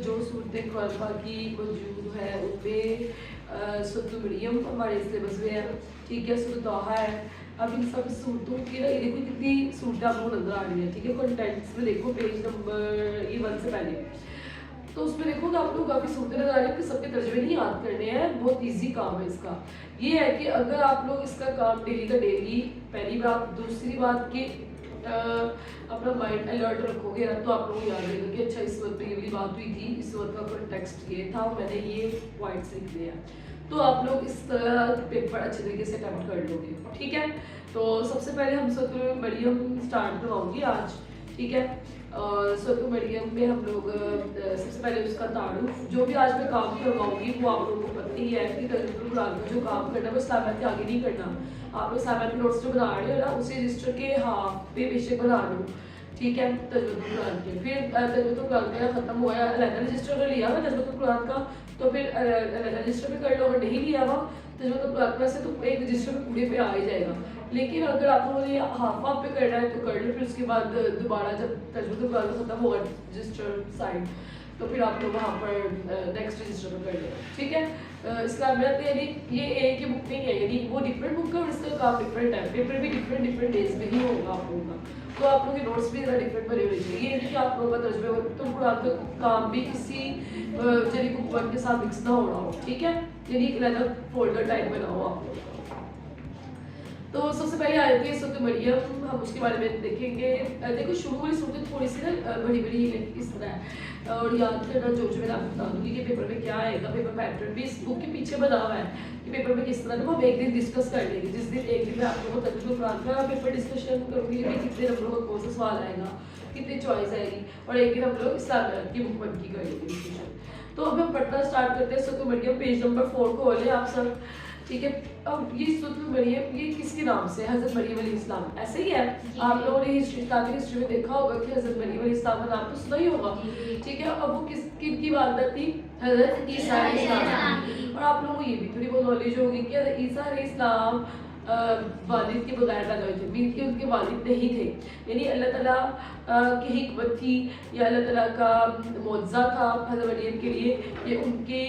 जो सूरतें कुरान पाक की मौजूद है उनमें सूरत मरियम हमारे सिलेबस में है, ठीक है, सूरत तोहा है। अब इन सब सूरतों की ना ये देखो कितनी सूरतें आपको नजर आ रही है, ठीक है। कंटेंट्स में देखो पेज नंबर ये 1 से पहले, तो उसमें देखो तो आप लोग काफ़ी सूरतें नजर आ रही है कि सबके तर्जुमे नहीं याद करने हैं, बहुत इजी काम है इसका। ये है कि अगर आप लोग इसका काम डेली का डेली, पहली बात, दूसरी बात कि अपना माइंड अलर्ट रखोगे ना तो आप लोगों को याद रहेगा कि अच्छा इस वक्त पे ये वाली बात हुई थी, इस वक्त का कॉन्टेक्स्ट ये था, मैंने ये पॉइंट्स लिख दिया, तो आप लोग इस तरह पेपर अच्छे तरीके से अटेम्प्ट कर लोगे, ठीक है। तो सबसे पहले हम सूरत मरियम स्टार्ट करवाऊंगी आज, ठीक है। सूरत मरियम में हम लोग सबसे पहले उसका तारुफ, जो भी आज मैं काम करवाऊंगी वो आप लोगों को पता ही है कि तर्जुमा कुरान का जो काम करना है वो इस्लामियत के आगे नहीं करना। आप लोग इस्लामियत के नोट्स जो बना रहे हो ना उसी रजिस्टर के हाफ पे बेशक बना लो, ठीक है, तर्जुमा कुरान के। फिर तर्जुमा कुरान का खत्म हुआ है, अलग रजिस्टर कर लिया हुआ तर्जुमा कुरान का तो फिर रजिस्टर पे कर लो, अगर नहीं लिया हुआ तर्जुमा कुरान का से तो एक रजिस्टर पे पूरे पे आ ही जाएगा। लेकिन अगर आप लोगों ने हाफ हाफ पे करना है तो कर लो, फिर उसके बाद दोबारा जब तर्जुमा कुरान खत्म होगा रजिस्टर साइड तो फिर आप लोग वहाँ पर नेक्स्ट रजिस्टर में कर लें, ठीक है। इस्लामियत यानी ये एक ही बुक नहीं है, यानी वो डिफरेंट बुक है और इसका काम डिफरेंट है, पेपर भी डिफरेंट डेज में ही होगा आप लोगों का, तो आप लोगों के नोट्स भी ज़रा डिफरेंट बने हुए चाहिए। ये नहीं कि आप लोगों का तर्जुमे तो कुरान का काम भी किसी जरी बुक वन के साथ मिक्स ना हो रहा हो, ठीक है, यानी एक अलग फोल्डर टाइप बनाओ आप लोग। तो सबसे पहले आ जाती है सूरत मरियम, हम उसके बारे में देखेंगे। देखो शुरू वाली सूरतें थोड़ी सी ना बड़ी बड़ी इस तरह है और याद करना जो मैं आपको बता दूंगी कि पेपर में क्या आएगा, पेपर पैटर्न भी इस बुक के पीछे बना हुआ है कि पेपर में किस तरह, वो हम एक दिन डिस्कस कर लेंगे। जिस दिन एक दिन मैं आप लोगों को तर्जुमा कुरान का पेपर डिस्कशन करूँगी कि कितने नंबरों का कौन सा सवाल आएगा, कितनी चॉइस आएगी, और एक दिन हम लोग इस्लामियत की बुक बन की कर लेंगे डिस्कशन। तो अब हम पढ़ना स्टार्ट करते हैं सूरत मरियम, पेज नंबर 4 को खोलें आप सब, ठीक है। अब ये सूरत मरियम ये किसके नाम से, हज़रत मरियम अलैहिस्सलाम, ऐसे ही है। आप लोगों ने इस्लामिक हिस्ट्री में देखा होगा कि हज़रत मरियम अलैहिस्सलाम का नाम तो सुना ही होगा, ठीक है। अब वो किन की वालिदा थी, हज़रत ईसा अलैहिस्सलाम, और आप लोगों को ये भी थोड़ी बहुत नॉलेज होगी कि हज़रत ईसा अलैहिस्सलाम वालिद के बगैर पैदा हुए थे, मीन के उनके वालिद नहीं थे, यानी अल्लाह ताला की हिकमत थी या अल्लाह ताला का मौजज़ा था हज़रत मरियम के लिए, ये उनके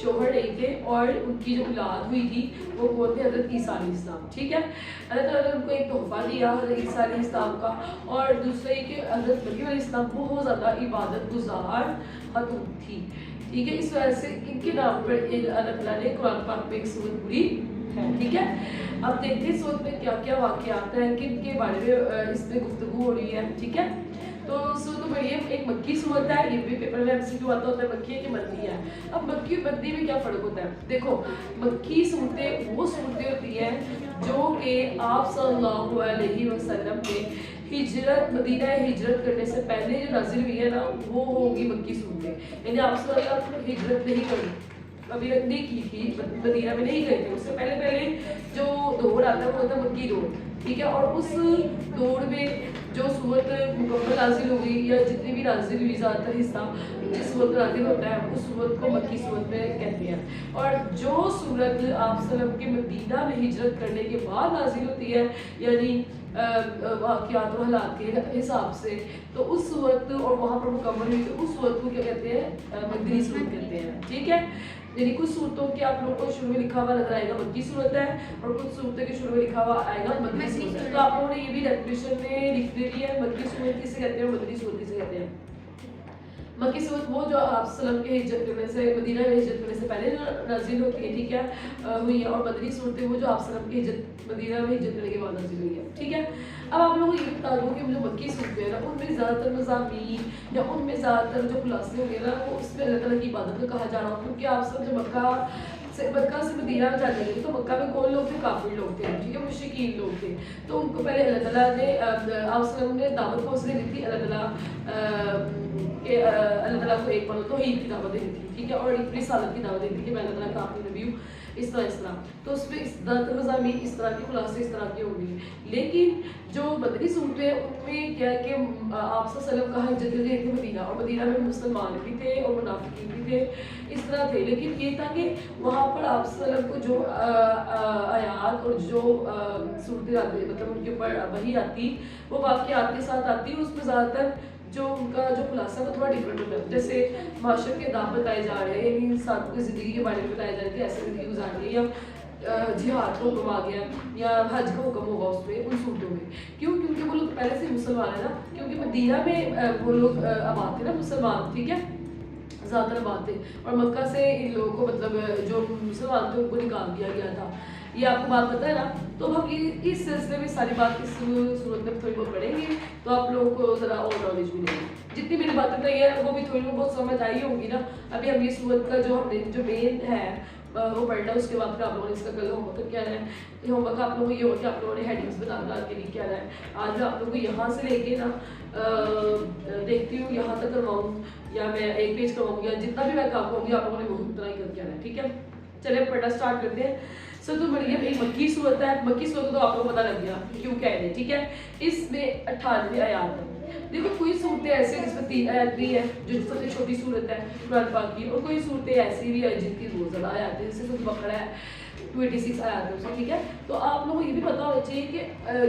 शोहर नहीं थे और उनकी जो औलाद हुई थी वो कौन थे, हज़रत ईसा अलैहिस्सलाम, ठीक है। अल्लाह ताला ने उनको एक तोहफ़ा दिया हज़रत ईसा अलैहिस्सलाम का, और दूसरा ये कि हज़रत मरियम अलैहिस्सलाम बहुत ज़्यादा इबादत गुज़ार खातून थी, ठीक है। इस वजह से इनके नाम पर अल्लाह ताला ने कुरान पाक में एक सूरत पूरी है, ठीक है। अब देखते हैं सूरत में क्या क्या वाक़यात हैं, किन के बारे में इसमें गुफ्तगू हो रही है, ठीक है। तो सूरत मरियम एक मक्की सूरत है, ये भी पेपर में एमसीक्यू आता होता है मक्की है कि मदनी है। अब मक्की और मदनी में क्या फ़र्क होता है, देखो मक्की सूरतें वो सूरतें होती हैं जो कि आप सल्लल्लाहु अलैहि वसल्लम ने हिजरत मदीना हिजरत करने से पहले जो नाजिल हुई है ना वो होगी मक्की सूरतें, यानी आप सल्लल्लाहु अलैहि वसल्लम हिजरत नहीं करी, अभी नहीं की थी, मदीना में नहीं गए थे, उससे पहले जो दौर आता है वो होता है मक्की दौर, ठीक है। और उस दौर में जो सूरत मुकम्मल नाजिल हुई या जितनी भी नाजिल हुई ज़्यादातर हिस्सा जिस सूरत नाजिल होता है उस सूरत को मक्की सूरत में कहते हैं। और जो सूरत आप सल्लम के मदीना में हिजरत करने के बाद नाजिल होती है यानी वाक़यात और हालात के हिसाब से, तो उस सूरत और वहाँ पर मुकम्मल हुई तो उस सूरत को क्या कहते हैं, मदनी सूरत कहते हैं, ठीक है। यानी कुछ सूरतों के आप लोगों को शुरू में लिखा हुआ नजर आएगा मक्की सूरत है और कुछ सूरतों के शुरू में लिखा हुआ आएगा मदनी सूरत है, तो आप लोगों ने ये भी डेफिनेशन में लिख दे रही है मक्की सूरत किसे कहते हैं, मदनी सूरत किसे कहते हैं। मक्की सूरत वो जो आप सल्लम के हिजरत करने से मदीना में हिजरत करने से पहले नाजिल होती है, ठीक है, हुई है, और मदनी सूरतें वो जो आप सल्लम के हिजरत मदीना में हिजरत करने के बाद नाजिल हुई है, ठीक है। अब आप लोगों को ये बता दूँ कि जो मक्की सूरतें हैं ना उनमें ज़्यादातर मज़ामीन या उनमें ज़्यादातर जो खुलासे होंगे ना वो उसमें अल्लाह ताला की इबादत का कहा जा रहा हो, क्योंकि आप सब जो मक्का से मदीना में जाने लगे तो मक्का में कौन लोग थे, काफिर लोग थे, ठीक है, मुशरिकीन लोग थे, तो उनको पहले अल्लाह ताला ने आप सल्लम ने दावत को उसने दी थी अल्लाह ताला को एक मानो तो ईद की दावत देनी थी, ठीक है, और एक रिसालत की दावत देनी थी कि मैं अल्लाह ताला का आखिरी नबी हूँ, इस तरह, तो उसमें ज़्यादातर मज़ामीन इस तरह के खुलासे इस तरह के होंगे। लेकिन जो मदनी सूरतें हैं उनमें क्या है कि आप सल्लम का हिजरत गए थे मदीना, और मदीना में मुसलमान भी थे और मुनाफिकीन भी थे, इस तरह थे, लेकिन ये था कि वहाँ पर आप सल्लम को जो आयात और जो सूरतें आती मतलब उनके ऊपर वही आती वो वाक़यात के साथ आती है, उसमें ज़्यादातर जो उनका जो खुलासा वो थोड़ा डिफरेंट होता है। जैसे معاشرے کے آداب بتائے جا رہے ہیں، یعنی انسان کی زندگی کے بارے میں بتایا جا رہا ہے کہ ایسے زندگی گزارنی ہے، یا جہاد کا حکم آ گیا یا حج کا حکم ہوگا اس میں ان صورتوں میں. کیوں؟ کیونکہ وہ لوگ پہلے سے مسلمان ہیں نا، کیونکہ مدینہ میں وہ لوگ آباد تھے نا مسلمان، ٹھیک ہے، زیادہ تر بات ہے. اور مکہ سے ان لوگوں کو مطلب جو مسلمان تھے ان کو نکال دیا گیا تھا. یہ آپ کو بات پتہ ہے نا. تو ہم اس سلسلے میں ساری بات اس صورت میں تھوڑی بہت پڑھیں گے تو آپ لوگوں کو ذرا اور نالج ملے گی. جتنی میری باتیں بتائی ہیں وہ بھی تھوڑی بہت سمجھ آئی ہوں گی نا. ابھی ہم یہ صورت کا جو ہم نے جو مین ہے وہ پڑھنا ہے، اس کے بعد پھر آپ لوگوں نے اس کا کل ہوم ورک کیا ہے. ہوم ورک آپ لوگوں کو یہ ہو کہ آپ لوگوں نے ہیڈنگس بنا کے لکھ کیا ہے. آج میں آپ لوگوں کو یہاں سے لے کے نا دیکھتی ہوں یہاں تک کرواؤں یا میں ایک پیج کرواؤں یا جتنا بھی میں کام کروں گی آپ لوگوں نے وہ اتنا ہی کر کے آنا ہے. ٹھیک ہے، چلے پڑھنا اسٹارٹ کرتے ہیں. سورۃ مریم ایک مکی صورت ہے. مکی صورت تو آپ کو پتہ لگ گیا کیوں کہہ رہے ہیں. ٹھیک ہے، اس میں 98 آیات ہیں. دیکھو کوئی صورتیں ایسی ہیں جس میں 3 آیات بھی ہے جو سب سے چھوٹی صورت ہے قرآن پاک کی، اور کوئی صورتیں ایسی بھی ہیں جن کی بہت زیادہ آیات ہیں، جیسے سورۃ بقرہ ہے 26 آیات ہے اس میں. ٹھیک ہے، تو آپ لوگوں کو یہ بھی پتہ ہونا چاہیے کہ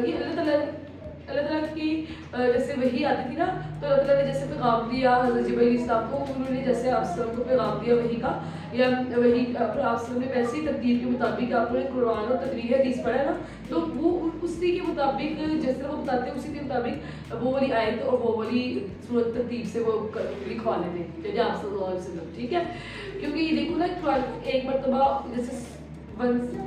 یہ اللہ تعالیٰ کی جیسے وحی آتی تھی نا، تو اللہ تعالیٰ نے جیسے پیغام دیا حضرت جبرائیل علیہ السلام کو، انہوں نے جیسے آپ سلم کو پیغام دیا وحی کا، یا وہی آپ سلم نے ویسی ترتیب کے مطابق آپ نے قرآن اور تقریر حدیث پڑھا ہے نا، تو وہ اسی کے مطابق جس طرح وہ بتاتے ہیں اسی کے مطابق وہ والی آیت اور وہ والی صورت ترتیب سے وہ لکھوا لیتے ہیں جیسے آپ صلی اللہ علیہ وسلم. ٹھیک ہے، کیونکہ یہ دیکھو نا ایک مرتبہ جیسے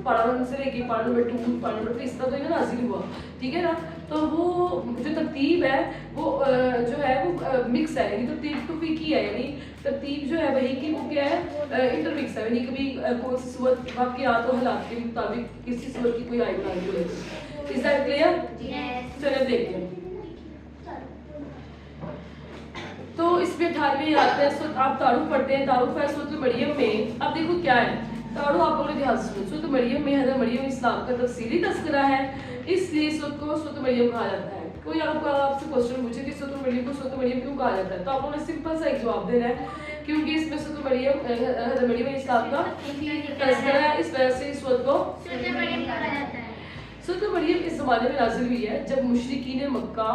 پارا 1 سے لے کے پارا نمبر 2 پارا نمبر 3 اس طرح تو یہ نازل ہوا. ٹھیک ہے نا، تو وہ جو ترتیب ہے وہ جو ہے وہ مکس ہے، یعنی ترتیب تو فقہی ہے، یعنی ترتیب جو ہے وہی کی وہ کیا ہے انٹر مکس ہے، یعنی کبھی کون سی صورت واقعات و حالات کے مطابق کسی صورت کی کوئی آیت نازل ہوئی. Is that clear? چلے دیکھتے ہیں. تو اس میں 98 آتے ہیں. آپ تعارف پڑھتے ہیں. تعارف ہے سورۃ مریم میں. اب دیکھو کیا ہے تعارف، آپ لوگوں نے دھیان سے سنو. سورۃ مریم میں حضرت مریم اسلام کا تفصیلی تذکرہ ہے، اس لیے سورت کو سورۃ مریم کہا جاتا ہے. کوئی آپ سے کوشچن پوچھے کہ سورۃ مریم کو سورۃ مریم کیوں کہا جاتا ہے، تو آپ لوگوں نے سمپل سا ایک جواب دینا ہے، کیونکہ اس میں سورۃ مریم حضرت مریم اسلام کا تذکرہ ہے، اس وجہ سے اس سورت کو سورۃ مریم کہا جاتا ہے. سورۃ مریم اس زمانے میں نازل ہوئی ہے جب مشرکین مکہ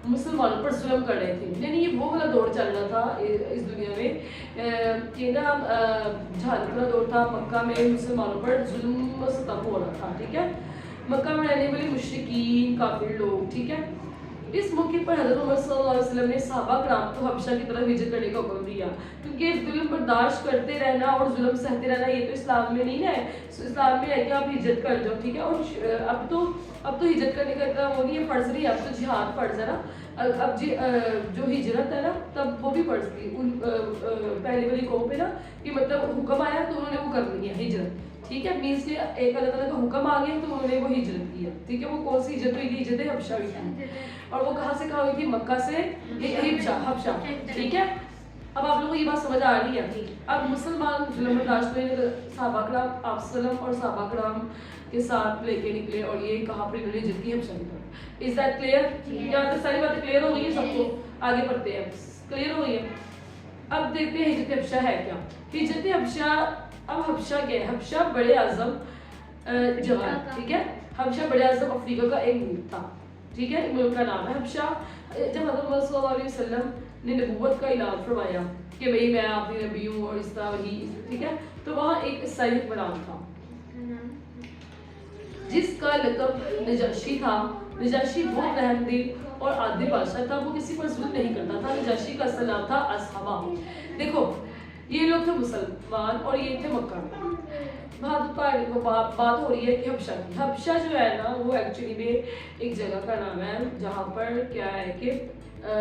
مسلمانوں پر ظلم کر رہے تھے. یعنی یہ وہ والا دور چل رہا تھا اس دنیا میں کہ نا جہالت والا دور تھا. مکہ میں مسلمانوں پر ظلم و ستم ہو رہا تھا. ٹھیک ہے، مکہ میں رہنے والے مشرکین کافر لوگ. ٹھیک ہے، اس موقع پر حضرت محمد صلی اللہ علیہ وسلم نے صحابہ کرام کو حبشہ کی طرف ہجرت کرنے کا حکم دیا، کیونکہ ظلم برداشت کرتے رہنا اور ظلم سہتے رہنا یہ تو اسلام میں نہیں ہے. اسلام میں ہے کہ آپ ہجرت کر جاؤ. ٹھیک ہے، اور اب تو ہجرت کرنے کا اتنا وہ نہیں ہے، فرض نہیں ہے، اب تو جہاد فرض ہے نا. اب جو ہجرت ہے نا تب وہ بھی فرض تھی ان پہلے والی قوم پہ نا، کہ مطلب حکم آیا تو انہوں نے وہ کر لی ہے ہجرت. ٹھیک ہے، مینس کہ ایک اللہ تعالیٰ کا حکم آ گیا تو انہوں نے وہ ہجرت کی ہے. ٹھیک ہے، وہ کون سی ہجرت ہوئی تھی؟ ہجرت حبشہ ہوئی تھی. اور وہ کہاں سے کہاں ہوئی تھی؟ مکہ سے حبشہ. ٹھیک ہے، اب آپ لوگوں کو یہ بات سمجھ آ رہی ہے. اب مسلمان ظلم برداشت میں صحابہ کرام آپ سلم اور صحابہ کرام کے ساتھ لے کے نکلے اور یہ کہاں پر انہوں نے ہجرت کی؟ حبشہ کی طرف. Is that clear? یہاں تک ساری باتیں کلیئر ہو گئی ہیں سب کو؟ آگے بڑھتے ہیں. کلیئر ہو گئی ہے؟ اب دیکھتے ہیں ہجرت حبشہ ہے کیا. ہجرت حبشہ، اب حبشہ کیا ہے؟ حبشہ بڑے اعظم جگہ ہے. ٹھیک ہے، حبشہ بڑے اعظم افریقہ کا ایک ملک تھا. ٹھیک ہے، ملک کا نام ہے حبشہ. جب حضرت محمد صلی اللہ علیہ وسلم نے نبوت کا اعلان فرمایا کہ بھئی میں آپ کی نبی ہوں اور اس طرح وہی، ٹھیک ہے، تو وہاں ایک عیسائی حکمران تھا جس کا لقب نجاشی تھا. نجاشی بہت رحم دل اور عادل بادشاہ تھا، وہ کسی پر ظلم نہیں کرتا تھا. نجاشی کا اصل نام تھا اصحابہ. دیکھو یہ لوگ تھے مسلمان اور یہ تھے مکہ میں. بات ہو رہی ہے کہ حبشہ کی. حبشہ جو ہے نا وہ ایکچولی میں ایک جگہ کا نام ہے جہاں پر کیا ہے کہ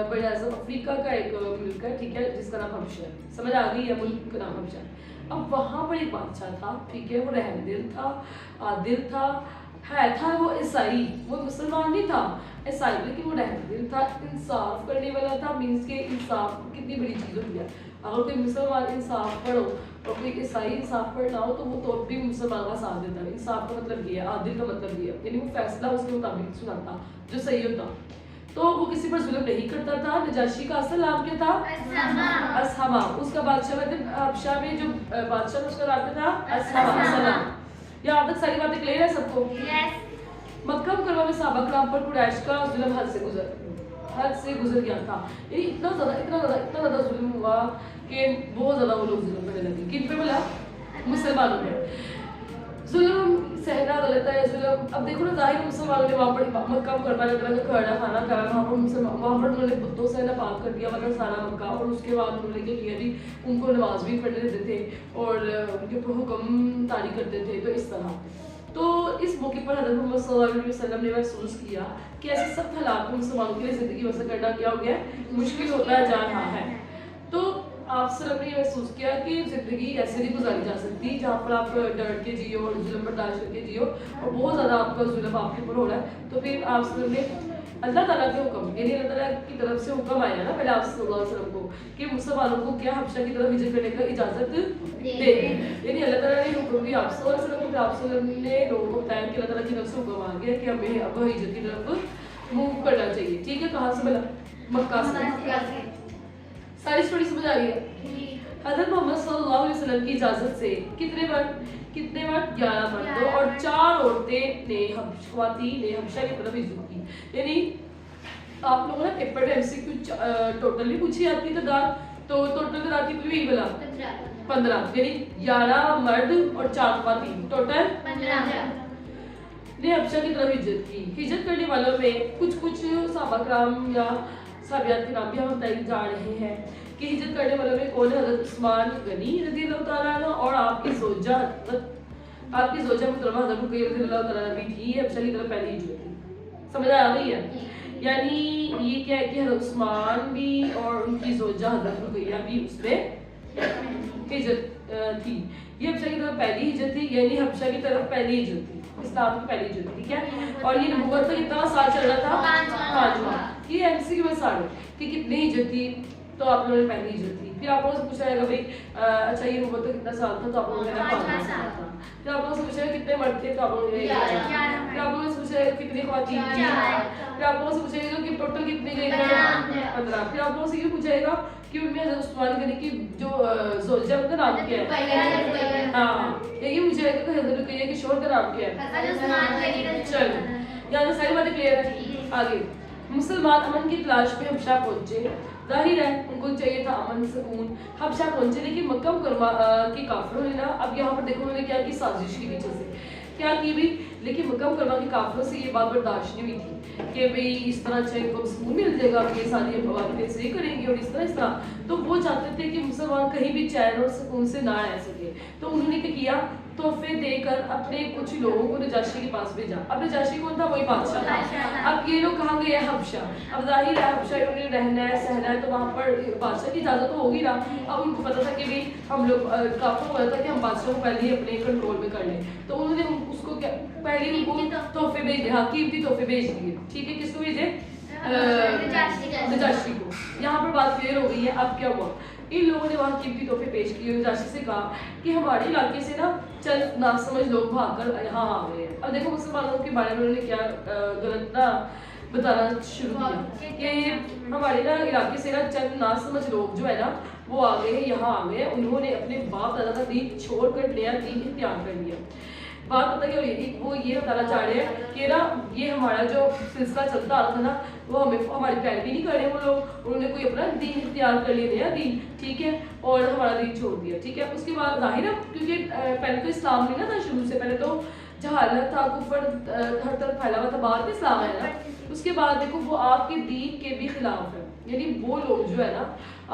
بڑے اعظم افریقہ کا ایک ملک ہے. ٹھیک ہے، جس کا نام حبشہ ہے. سمجھ آ گئی ہے؟ ملک کا نام حبشہ ہے. اب وہاں پر ایک بادشاہ تھا. ٹھیک ہے، وہ رحم دل تھا، عادل تھا وہ عیسائی، وہ مسلمان نہیں تھا، عیسائی، لیکن وہ رحم دل تھا، انصاف کرنے والا تھا. مینس کے انصاف کتنی بڑی چیز ہوتی ہے. اگر کوئی مسلمان انصاف پڑھو اور کوئی عیسائی انصاف پڑھنا ہو تو وہ تو بھی مسلمان کا ساتھ دیتا ہے. انصاف کا مطلب یہ ہے، عادل کا مطلب یہ ہے، یعنی وہ فیصلہ اس کے مطابق سناتا جو صحیح ہوتا. تو وہ کسی پر ظلم نہیں کرتا تھا. نجاشی کا اصل نام کیا تھا؟ اصحابہ. اس کا بادشاہ حبشہ میں جو بادشاہ تھا اس کا نام کیا تھا؟ اصحابہ. یہاں تک ساری باتیں کلیئر ہے سب کو؟ مکہ مکرمہ میں صحابہ کرام پر قریش کا ظلم حد سے گزر حد سے گزر گیا تھا. یعنی اتنا زیادہ ظلم ہوا کہ بہت زیادہ وہ لوگ ظلم کرنے لگے. کن پہ بولا؟ مسلمانوں پہ. ظلم سہنا غلط ہے. ظلم اب دیکھو نا, ظاہر مسلمانوں نے وہاں پر مکہ مکرمہ میں طرح کا کھانا کھانا کھایا, وہاں پر انہوں نے بتوں سے ناپاک کر دیا ورنہ سارا مکہ. اور اس کے بعد انہوں نے کیا کیا بھی, ان کو نماز بھی پڑھنے دیتے تھے اور ان کے اوپر حکم طاری کرتے تھے. تو اس طرح تو اس موقع پر حضرت محمد صلی اللہ علیہ وسلم نے محسوس کیا کہ ایسے سخت حالات میں مسلمانوں کے لیے زندگی بسر کرنا کیا ہو گیا ہے, مشکل ہوتا جا رہا ہے. تو آپ صلی اللہ علیہ وسلم نے محسوس کیا کہ زندگی ایسے نہیں گزاری جا سکتی جہاں پر آپ ڈر کے جیو اور ظلم برداشت کر کے جیو اور بہت زیادہ آپ کا ظلم آپ کے اوپر ہو رہا ہے. تو پھر آپ صلی اللہ علیہ وسلم نے اللہ تعالیٰ کے حکم, یعنی اللہ تعالیٰ کی طرف سے حکم آیا نا پہلے آپ صلی اللہ علیہ وسلم کو کہ مسلمانوں کو کیا حبشہ کی طرف ہجرت کرنے کا اجازت دے. یعنی اللہ تعالیٰ نے حکم دیا آپ صلی اللہ علیہ وسلم کو, آپ صلی اللہ علیہ وسلم نے لوگوں کو بتایا کہ اللہ تعالیٰ کی طرف سے حکم آ گیا کہ ہمیں اب ہجرت کی طرف موو کرنا چاہیے. ٹھیک ہے, کہاں سے بلا؟ مکہ سے. ساری اسٹوری سمجھ آ رہی ہے؟ حضرت محمد صلی اللہ علیہ وسلم کی اجازت سے کتنے مرد 11 مردوں اور 4 عورتیں نے خواتین نے حبشہ کی طرف ہجرت کی. یعنی آپ لوگوں نے پیپر میں MCQ ٹوٹل نہیں پوچھی آپ کی تعداد, تو ٹوٹل تعداد کتنی ہوئی بلا؟ 15. یعنی 11 مرد اور 4 خواتین, ٹوٹل 15 نے حبشہ کی طرف ہجرت کی. ہجرت کرنے والوں میں کچھ صحابہ کرام یا صحابیات کے نام بھی ہم بتائے جا رہے ہیں کہ ہجرت کرنے والوں میں کون ہے؟ حضرت عثمان غنی رضی اللہ تعالیٰ عنہ اور آپ کی زوجہ محترمہ حضرت رقیہ رضی اللہ تعالیٰ عنہ بھی تھی. حبشہ کی طرف پہلی ہجرت تھی. سمجھ آ گئی ہے؟ یعنی یہ کیا ہے کہ حضرت عثمان بھی اور ان کی زوجہ حضرت رقیہ بھی اس میں ہجرت تھی. یہ حبشہ کی طرف پہلی ہجرت تھی, یعنی حبشہ کی طرف پہلی ہجرت تھی, اسلام کی پہلی ہجرت تھی. ٹھیک ہے, اور یہ نبوت کا کتنا سال چل رہا تھا؟ 5واں. یہ MCQ میں سارے کہ کتنی ہجرت تھی, تو آپ لوگوں نے پہلی ہجرت تھی. پھر آپ لوگوں سے پوچھا جائے گا بھائی اچھا یہ نبوت کا کتنا سال تھا, تو آپ لوگوں نے 5 سال تھا. پھر آپ لوگوں سے پوچھا گا کتنے مرد تھے, تو آپ لوگوں نے 11. پھر آپ لوگوں سے پوچھا گا کتنی خواتین تھی, پھر آپ لوگوں سے پوچھا گا کہ ٹوٹل کتنے گئے تھے, 15. پھر آپ لوگوں سے یہ پوچھا جائے گا کہ ان میں حضرت عثمان غنی کی جو زوجہ ان کا نام کیا ہے. ہاں, یہی پوچھا جائے گا کہ حضرت رقیہ کے شوہر کا نام کیا ہے. چلو یہاں سے ساری باتیں کلیئر ہے. آگے مسلمان امن کی تلاش میں حبشہ پہنچے. ظاہر ہے ان کو چاہیے تھا امن سکون. حبشہ پہنچے لیکن مکہ مکرمہ کے کافروں نے نا, اب یہاں پر دیکھو انہوں نے کیا کی سازش کی پیچھے سے کیا کی بھی, لیکن مکہ مکرمہ کے کافروں سے یہ بات برداشت نہیں ہوئی تھی کہ بھئی اس طرح چاہے ان کو سکون مل جائے گا, یہ ساری باتیں سے کریں گے اور اس طرح. تو وہ چاہتے تھے کہ مسلمان کہیں بھی چین اور سکون سے نہ رہ سکے. تو انہوں نے کیا کیا, تحفے دے کر اپنے کچھ لوگوں کو نجاشی کے پاس بھیجا. اب نجاشی کون تھا؟ وہی بادشاہ تھا. اب یہ لوگ کہاں گئے؟ حبشہ. اب ظاہر ہے حبشہ انہوں نے رہنا ہے سہنا ہے, تو وہاں پر بادشاہ کی اجازت تو ہوگی نا. اب ان کو پتا تھا کہ بھائی ہم لوگ کافی ہو جاتا کہ ہم بادشاہ کو پہلے ہی اپنے کنٹرول میں کر لیں. تو انہوں نے اس کو پہلے ان کو تحفے بھیج دیے, قیمتی تحفے بھیج دیے. ٹھیک ہے, کس کو بھیجے؟ نجاشی کو. یہاں پر بات کلیئر ہو گئی ہے. اب کیا ہوا, ان لوگوں نے وہاں قیمتی تحفے پیش کیے. نجاشی سے کہا کہ ہمارے علاقے سے نا چند ناسمجھ لوگ بھاگ کر یہاں آ گئے ہیں. اب دیکھو مسلمانوں کے بارے میں انہوں نے کیا غلط نا بتانا شروع کیا کہ ہمارے نا علاقے سے نا چند ناسمجھ لوگ جو ہے نا وہ آ گئے ہیں, یہاں آ گئے ہیں. انہوں نے اپنے باپ دادا کا دین چھوڑ کر نیا دین اختیار کر لیا. بات پتہ کیا ہوئی تھی, وہ یہ بتانا چاہ رہے ہیں کہ نا یہ ہمارا جو سلسلہ چلتا آ رہا تھا نا وہ ہماری پیروی نہیں کر رہے وہ لوگ. انہوں نے کوئی اپنا دین اختیار کر لیا, نیا دین. ٹھیک ہے, اور ہمارا دین چھوڑ دیا. ٹھیک ہے, اس کے بعد ظاہر ہے کیونکہ پہلے تو اسلام نہیں نا تھا شروع سے, پہلے تو جہالت تھا, کفر ہر طرف پھیلا ہوا تھا, بعد میں اسلام ہے نا. اس کے بعد دیکھو وہ آپ کے دین کے بھی خلاف ہے. یعنی وہ لوگ جو ہے نا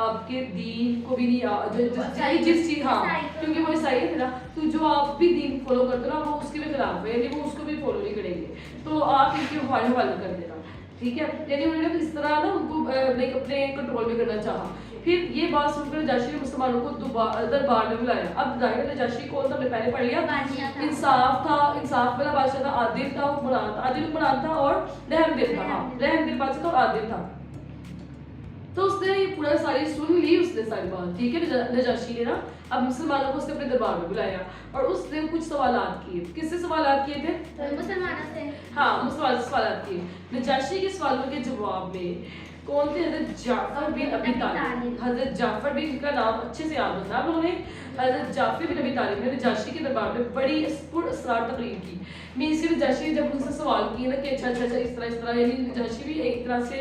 آپ کے دین کو بھی نہیں جس چیز, ہاں کیونکہ وہ عیسائی تھے نا, تو جو آپ بھی دین فالو کرتے نا وہ اس کے بھی خلاف ہے, یعنی وہ اس کو بھی فالو نہیں کریں گے. تو آپ ان کے حوالے کر دینا. ٹھیک ہے, یعنی انہوں نے اس طرح نا ان کو اپنے کنٹرول میں کرنا چاہا. پھر یہ بات سن کر نجاشی نے مسلمانوں کو دربار میں بلایا. اب ظاہر نجاشی کون تھا, ہم نے پہلے پڑھ لیا, انصاف تھا, انصاف والا بادشاہ تھا, عادل تھا, حکمران تھا اور رحم دل تھا. ہاں, رحم دل بادشاہ تھا اور عادل تھا. تو اس نے یہ پورا ساری سن لی, اس نے ساری بات. ٹھیک ہے, نجاشی نے نا اب مسلمانوں کو اس نے اپنے دربار میں بلایا اور اس نے کچھ سوالات کیے. کس سے سوالات کیے تھے؟ مسلمانوں سے. ہاں, مسلمانوں سے سوالات کیے. نجاشی کے سوالوں کے جواب میں कौन थे? हजरत जाफर बिन अबी तालिब। हजरत जाफर बिन, इनका नाम अच्छे से याद रखना आप लोगों ने। हजरत जाफर बिन अबी तालिब ने नजाशी के दरबार में बड़ी पुरअसरार तकरीर की। मीन्स की नजाशी जब उनसे सवाल किए ना कि अच्छा अच्छा अच्छा इस तरह, यानी नजाशी भी एक तरह से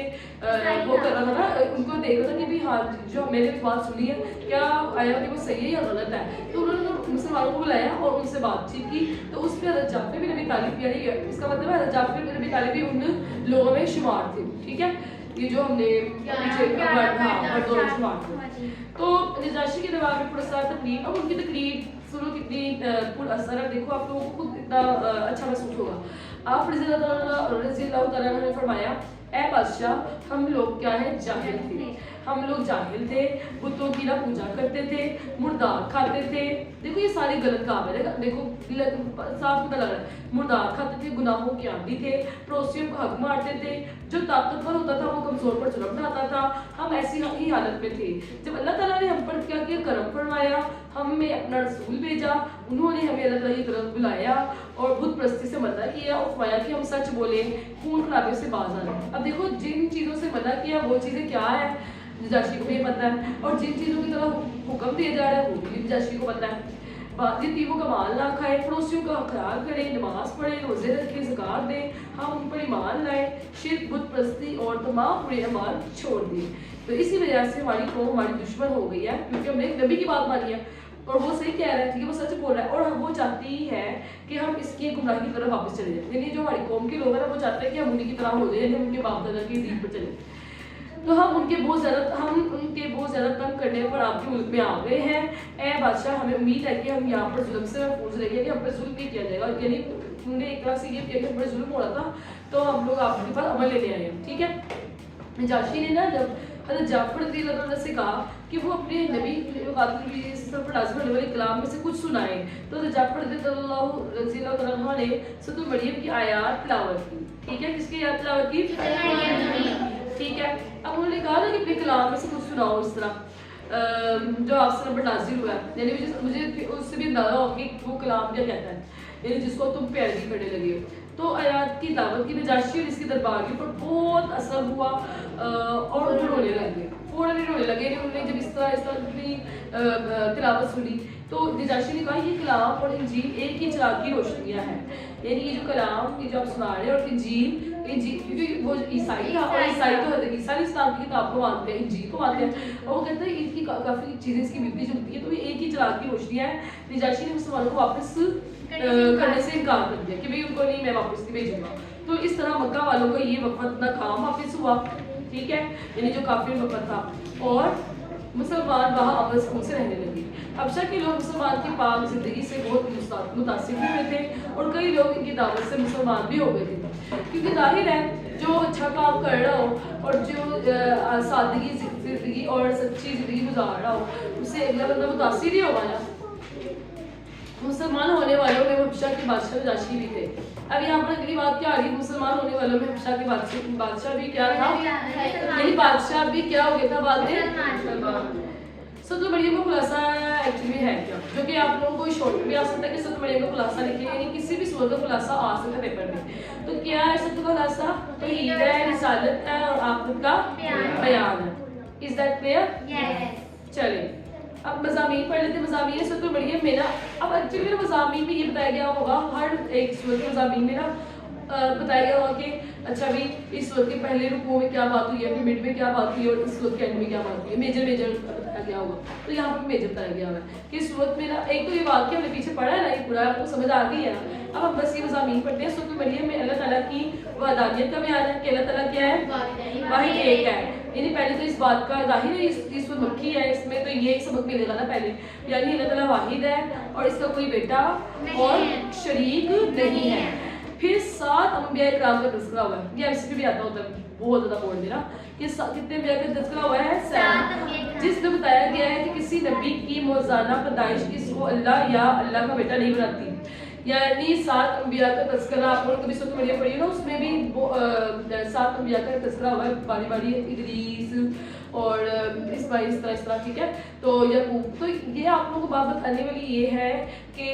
वो कर रहा था ना, उनको देख रहा था कि भाई हाँ जो मैंने बात सुनी है क्या आया कि वो सही है या गलत है। तो उन्होंने मुसलमानों को बुलाया और उनसे बातचीत की। तो उस पर हजरत जाफर बिन अबी तालिब, यानी इसका मतलब है हजरत जाफर बिन अबी तालिब भी उन लोगों में शुमार थे। ठीक है, ये जो हमने पीछे शुमार थे। तो नजाशी के दरबार में पुरस्कार तकरीर, अब उनकी तकरीर सुनो कितनी पुरअसर है। देखो आप लोगों को खुद इतना अच्छा महसूस होगा। आप रज़ी अल्लाह तआला ने फरमाया, ऐ बादशाह हम लोग क्या है जाहिल थे, हम लोग जाहिल थे, बुतों की ना पूजा करते थे, मुर्दार खाते थे। देखो ये सारे गलत काम है, देखो साफ पता लग रहा है। मुर्दार खाते थे, गुनाहों के आदी थे, पड़ोसियों को हक मारते थे, जो ताकतवर होता था वो कमजोर पर जुल्म ढाता था। हम ऐसी ही हालत में थे जब अल्लाह ताला ने हम पर क्या किया, करम फरमाया, हमें अपना रसूल भेजा, उन्होंने हमें अल्लाह ताला की तरफ बुलाया और बुत परस्ती से मना किया और फरमाया कि हम सच बोले, खून खराबे से बाज आए। अब देखो जिन चीज़ों से मना किया वो चीज़ें क्या है नजाशी को भी पता है, और जिन चीज़ों की तरफ हुक्म दिया जा रहा है वो भी नजाशी को पता है। यतीमों का माल ना खाए, पड़ोसियों का ख्याल करें, नमाज पढ़े, रोजे रखें, ज़कात दें, हम उन पर ईमान लाए, शिर्क, बुत परस्ती और तमाम बुरे अमाल छोड़ दिए। तो इसी वजह से हमारी कौम हमारी दुश्मन हो गई है, क्योंकि हमने एक नबी की बात मानी है और वो सही कह रहा है, ठीक है, वो सच बोल रहा है और वो चाहती है कि हम इसकी गुमराही की तरफ वापस चले जाए। यानी जो हमारी कौम के लोग हैं ना वो चाहते हैं कि हम उन्हीं की तरह हो जाए, यानी उनके बाप दादा की दीन पर चले। तो हम उनके बहुत ज़्यादा तंग करने पर आपके मुल्क में आ गए हैं। ए बादशाह हमें उम्मीद है कि हम यहाँ पर जुल्म से महफूज रहेंगे, यानी हम पर जुल्म नहीं किया जाएगा। यानी उन्होंने एक तरह से ये किया कि हम पर जुल्म हो रहा था तो हम लोग आपके पास अमल लेने आए हैं। ठीक है, नजाशी ने ना जब हज़रत जाफर रज़ी अल्लाह से कहा कि वो अपने नबी होने वाले कलाम में से कुछ सुनाए, तो हज़रत जाफर रज़ी अल्लाह ने सूरह मरियम की आयत तिलावत की। ठीक है, किसकी आयत तिलावत की? ठीक है, अब उन्होंने कहा ना कि अपने कलाम में से कुछ सुनाओ इस तरह जो आपसे नंबर नाजिल हुआ है, यानी मुझे उससे भी अंदाजा हो कि वो कलाम क्या कहता है, यानी जिसको तुम पैरवी करने लगे हो। तो आयात की दावत की नजाशी और इसके दरबार के ऊपर बहुत असर हुआ और वो रोने लगे, फौरन ही रोने लगे। उन्होंने जब इस तरह अपनी तिलावत सुनी तो नजाशी ने कहा ये कलाम और इंजील एक ही चिराग की रोशनियाँ हैं, यानी ये जो कलाम ये जो आप सुना रहे हैं और इंजील क्योंकि वो ईसाई था और ईसाई तो ईसा इस्लाम की किताब को मानते हैं, इंजील को मानते हैं, और वो कहते हैं इसकी काफ़ी चीज़ें इसकी मिलती जुलती है, तो ये एक ही चिराग की रोशनियाँ है। नजाशी ने मुसलमानों को वापस करने से इनकार कर दिया कि भाई उनको नहीं मैं वापस नहीं भेजूंगा। तो इस तरह मक्का वालों का ये वक़्त नाकाम वापस हुआ। ठीक है, यानी जो काफिर वक़्त था और मुसलमान वहाँ अमन सुकून से रहने लगे। हबशा के लोग मुसलमान की पाक ज़िंदगी से बहुत मुतासिर हुए थे और कई लोग इनकी दावत से मुसलमान भी हो गए थे, क्योंकि जाहिर है जो अच्छा काम कर रहा हो और जो सादगी ज़िंदगी और सच्ची ज़िंदगी गुजार रहा हो उससे अगला बंदा मुतासिर ही होगा ना। मुसलमान होने वालों में हबशा के बादशाह नजाशी भी थे। अब यहाँ पर अगली बात क्या आ रही है, मुसलमान होने वालों में हबशा के बादशाह भी क्या था, यानी बादशाह भी क्या हो गया था बाद में। सूरह मरियम का खुलासा एक्चुअली है क्या, जो कि आप लोगों को शॉर्ट भी आ सकता है कि सूरह मरियम का खुलासा लिखिए, यानी किसी भी सूरत का खुलासा आ सकता है पेपर में। तो क्या है सूरत का खुलासा, तो ईद है, रिसालत है और आखिरत का बयान है। Is that clear? चलिए अब मज़ामीन पढ़ लेते हैं। मज़ामीन सूरह मरियम में ना, अब एक्चुअली ना मज़ामीन में ये बताया गया होगा हर एक सूरत के मज़ामीन में ना बताया गया होगा कि अच्छा भाई इस सूरत के पहले रुकू में क्या बात हुई है, फिर मिड में क्या बात हुई है और इस सूरत के एंड में क्या बात हुई है, मेजर बताया गया होगा। तो यहाँ पर मेजर बताया गया होगा कि सूरत में ना एक तो ये वाक्य हमने पीछे पढ़ा है ना, ये पूरा आपको समझ आ गई है ना। अब हम बस ये मज़ामीन पढ़ते हैं। सूरह मरियम में अल्लाह ताला की वहदानियत का बयान है कि अल्लाह ताला क्या है, वाहिद एक है। यानी पहले तो इस बात का जाहिर है इस सूरत मक्की है, इसमें तो ये सबक मिलेगा ना पहले, यानी अल्लाह ताला वाहिद है और इसका कोई बेटा और शरीक नहीं है। फिर 7 अंबिया इकराम का तज़किरा हुआ है, ये एमसीक्यू भी आता होता है बहुत ज़्यादा बोल देना कि कितने अंबिया का तज़किरा हुआ है, 7, जिसमें बताया गया है कि किसी नबी की मौज़ाना पैदाइश इसको अल्लाह या अल्लाह का बेटा नहीं बनाती। यानी 7 अंबिया का तज़किरा आप लोग कभी सूरह मरियम पढ़ी ना, उसमें भी 7 अंबिया का तज़किरा हुआ है, बारी बारी इदरीस और इस तरह। ठीक है, तो याकूब, तो ये आप लोगों को बात बताने वाली ये है कि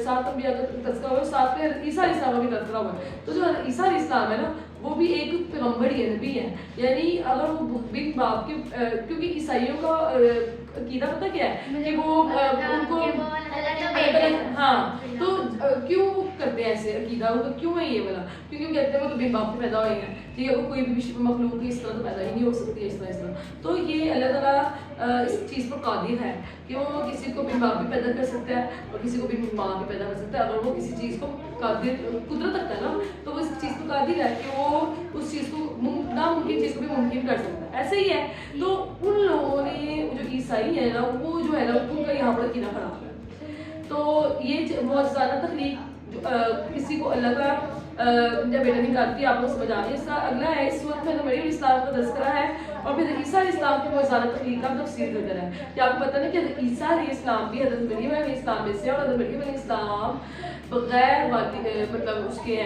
7 अंबिया का तज़किरा हुआ है, 7 में ईसा अलैहिस्सलाम का भी तज़किरा हुआ है। तो जो ईसा अलैहिस्सलाम है ना وہ بھی ایک پیغمبر ہی ہے، نبی ہے، یعنی اگر وہ بن باپ کے کیونکہ عیسائیوں کا عقیدہ پتہ کیا ہے کہ وہ ان کو ہاں تو کیوں کرتے ہیں ایسے عقیدہ ان کا کیوں ہے یہ والا؟ کیونکہ وہ کہتے ہیں وہ تو بن باپ کے پیدا ہوئے ہیں، ٹھیک ہے، وہ کوئی بھی مخلوق اس طرح تو پیدا ہی نہیں ہو سکتی ہے اس طرح. تو یہ اللہ تعالیٰ اس چیز پر قادر ہے کہ وہ کسی کو بن باپ بھی پیدا کر سکتا ہے اور کسی کو بن ماں بھی پیدا کر سکتا ہے. اگر وہ کسی چیز کو قادر قدرت رکھتا ہے نا تو وہ اس چیز کو قادر ہے کہ وہ اس چیز کو ناممکن چیز کو بھی ممکن کر سکتا ہے. ایسے ہی ہے. تو ان لوگوں نے جو عیسائی ہے نا وہ جو ہے نا ان کا یہاں پر عقیدہ خراب ہے. تو یہ بہت زیادہ تخلیق کسی کو اللہ کا جب بیٹا نکالتی ہے آپ کو سمجھ آ رہی ہے. اس کا اگلا ہے اس وقت میں مریم علیہ السلام کا تذکرہ ہے اور پھر عیسیٰ علیہ السلام کی بہت زیادہ تخلیق کا تفسیر ذکر ہے. کہ آپ کو پتہ نا کہ عیسیٰ علیہ السلام بھی حضرت مریم علیہ السلام میں سے اور حضرت مریم علیہ السلام بغیر مطلب اس کے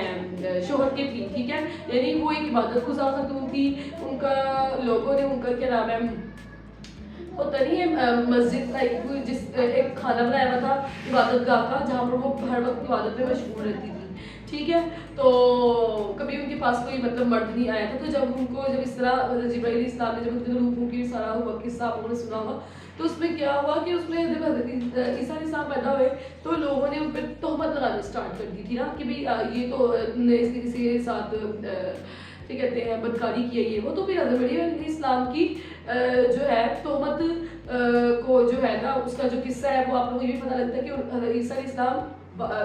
شوہر کے تھی. ٹھیک ہے، یعنی وہ ایک عبادت گزار خاتون تھی. ان کا لوگوں نے ان کا کیا نام ہے ہوتا نہیں ہے مسجد کا جس ایک کھانا بنایا ہوا تھا عبادت گاہ کا جہاں پر وہ ہر وقت عبادت میں مشغول رہتی تھی. ٹھیک ہے، تو کبھی ان کے پاس کوئی مطلب مرد نہیں آیا تھا. تو جب ان کو جب اس طرح جبرائیل علیہ السلام نے جب ان کے روحوں کی سارا ہوا قصہ آپ لوگوں نے سنا ہوگا تو اس میں کیا ہوا کہ اس میں جب حضرت عیسیٰ علیہ السلام پیدا ہوئے تو لوگوں نے ان پہ تہمت لگانا اسٹارٹ کر دی تھی نا کہ بھائی یہ تو اس نے کسی کے ساتھ کیا کہتے ہیں بدکاری کی ہے یہ وہ. تو پھر حضرت مریم علیہ السلام کی جو ہے تہمت کو جو ہے نا اس کا جو قصہ ہے وہ آپ لوگوں کو یہ بھی پتہ لگتا ہے کہ حضرت عیسیٰ علیہ السلام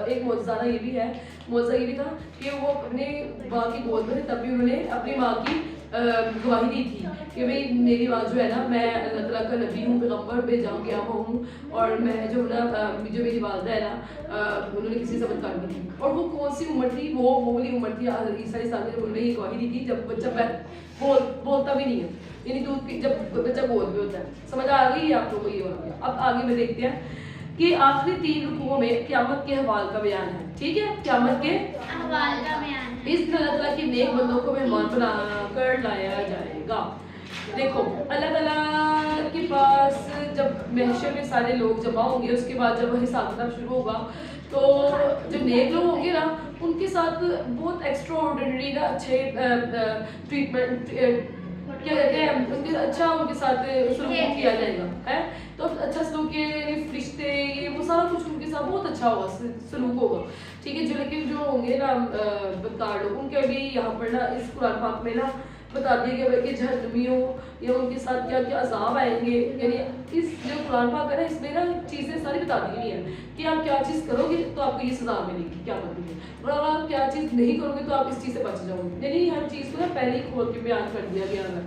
ایک معجزہ یہ بھی ہے. معجزہ یہ بھی تھا کہ وہ اپنے ماں کی گود میں تھے تب بھی انہوں نے اپنی ماں کی گواہی دی تھی کہ بھائی میری ماں جو ہے نا میں اللہ تعالیٰ کا نبی ہوں پیغمبر بھیجا گیا ہوں اور میں جو میری والدہ ہے نا انہوں نے کسی سے بدکاری کی تھی. اور وہ کون سی عمر تھی؟ وہ والی عمر تھی حضرت عیسیٰ علیہ السلام نے انہوں نے یہ گواہی دی تھی جب بچہ بولتا بھی نہیں ہے، یعنی دودھ جب بچہ گود میں ہوتا ہے. سمجھ آ گئی ہے آپ لوگوں کو یہ واقعہ؟ اب آگے میں دیکھتے ہیں کہ آخری 3 رکوعوں میں قیامت کے احوال کا بیان ہے. ٹھیک ہے، قیامت کے احوال کا بیان ہے. اس دن اللہ تعالیٰ کے نیک بندوں کو مہمان بنا کر لایا جائے گا. دیکھو اللہ تعالیٰ کے پاس جب محشر میں سارے لوگ جمع ہوں گے اس کے بعد جب حساب کتاب شروع ہوگا تو جو نیک لوگ ہوں گے نا ان کے ساتھ بہت ایکسٹرا آرڈینری نا اچھے ٹریٹمنٹ کیا کہتے ہیں ان کے اچھا ان کے ساتھ سلوک کیا جائے گا ہے. تو اچھا سلوک کے فرشتے یہ وہ سارا کچھ ان کے ساتھ بہت اچھا ہوگا سلوک ہوگا. ٹھیک ہے، جو لیکن جو ہوں گے نا بدکار لوگ ان کے بھی یہاں پر نا اس قرآن پاک میں نا بتا دیا گیا کہ جہنمیوں یا ان کے ساتھ کیا کیا عذاب آئیں گے. یعنی اس جو قرآن پاک ہے نا اس میں نا چیزیں ساری بتا دی گئی ہیں کہ آپ کیا چیز کرو گے تو آپ کو یہ سزا ملے گی کیا مطلب ہے اور اگر آپ کیا چیز نہیں کرو گے تو آپ اس چیز سے بچ جاؤ گے. یعنی ہر چیز کو نا پہلے ہی کھول کے بیان کر دیا گیا ہے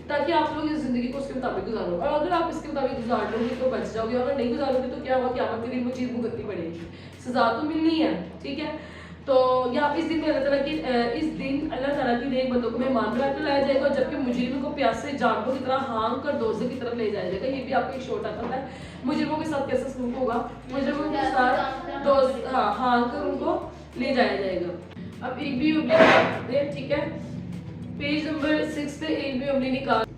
تاکہ آپ لوگ اس زندگی کو اس کے مطابق گزارو. اور اگر آپ اس کے مطابق گزار لو گے تو بچ جاؤ گے. اگر نہیں گزارو گے تو کیا ہوگا قیامت کے دن وہ چیز بھگتنی پڑے گی. سزا تو ملنی ہے. ٹھیک ہے، تو یہاں پہ اس دن اللہ تعالیٰ کی اللہ تعالیٰ کی نیک بندوں کو مہمان بنا کر لایا جائے گا جبکہ مجرموں کو پیاسے جانوروں کی طرح ہانگ کر دوزخ کی طرف لے جایا جائے گا. یہ بھی آپ کو ایک شوٹ آتا ہے مجرموں کے ساتھ کیسا سلوک ہوگا. مجرموں کے ساتھ ہانگ کر ان کو لے جایا جائے گا. اب ایک بھی ٹھیک ہے پیج نمبر 6 پہ علمی عملی نکات.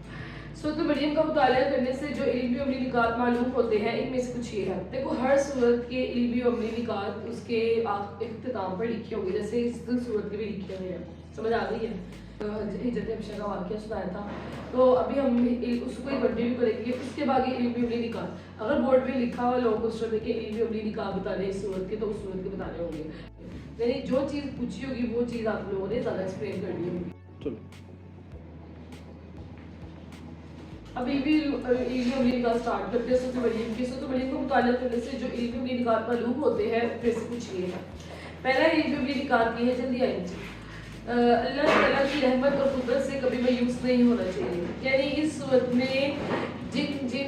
سورۃ مریم کا مطالعہ کرنے سے جو علمی عملی نکات معلوم ہوتے ہیں ان میں سے کچھ یہ ہے. دیکھو ہر سورت کے علمی عملی نکات اس کے اختتام پر لکھے ہوں گے جیسے اس سورت کے بھی لکھے ہوئے ہیں. سمجھ آ گئی ہے؟ ہجرت حبشہ کا واقعہ سنایا تھا تو ابھی ہم اس کو کنٹینیو کریں گے. اس کے بعد علمی عملی نکات اگر بورڈ میں لکھا ہوا لوگ اس کے علمی عملی نکات بتانے اس سورت کے تو اس سورت کے بتانے ہوں گے. یعنی جو چیز پوچھی ہوگی وہ چیز آپ لوگوں نے زیادہ ایکسپلین کرنی ہوگی. اب علمی عملی نکات اسٹارٹ کرتے ہیں سورۃ مریم کی. سورۃ مریم کو مطالعہ کرنے سے جو علمی عملی نکات معلوم ہوتے ہیں پھر سے کچھ یہ ہے. پہلا علمی عملی نکات یہ ہے جلدی آئیں گے. اللہ تعالیٰ کی رحمت اور قدرت سے کبھی مایوس نہیں ہونا چاہیے. یعنی اس صورت میں جن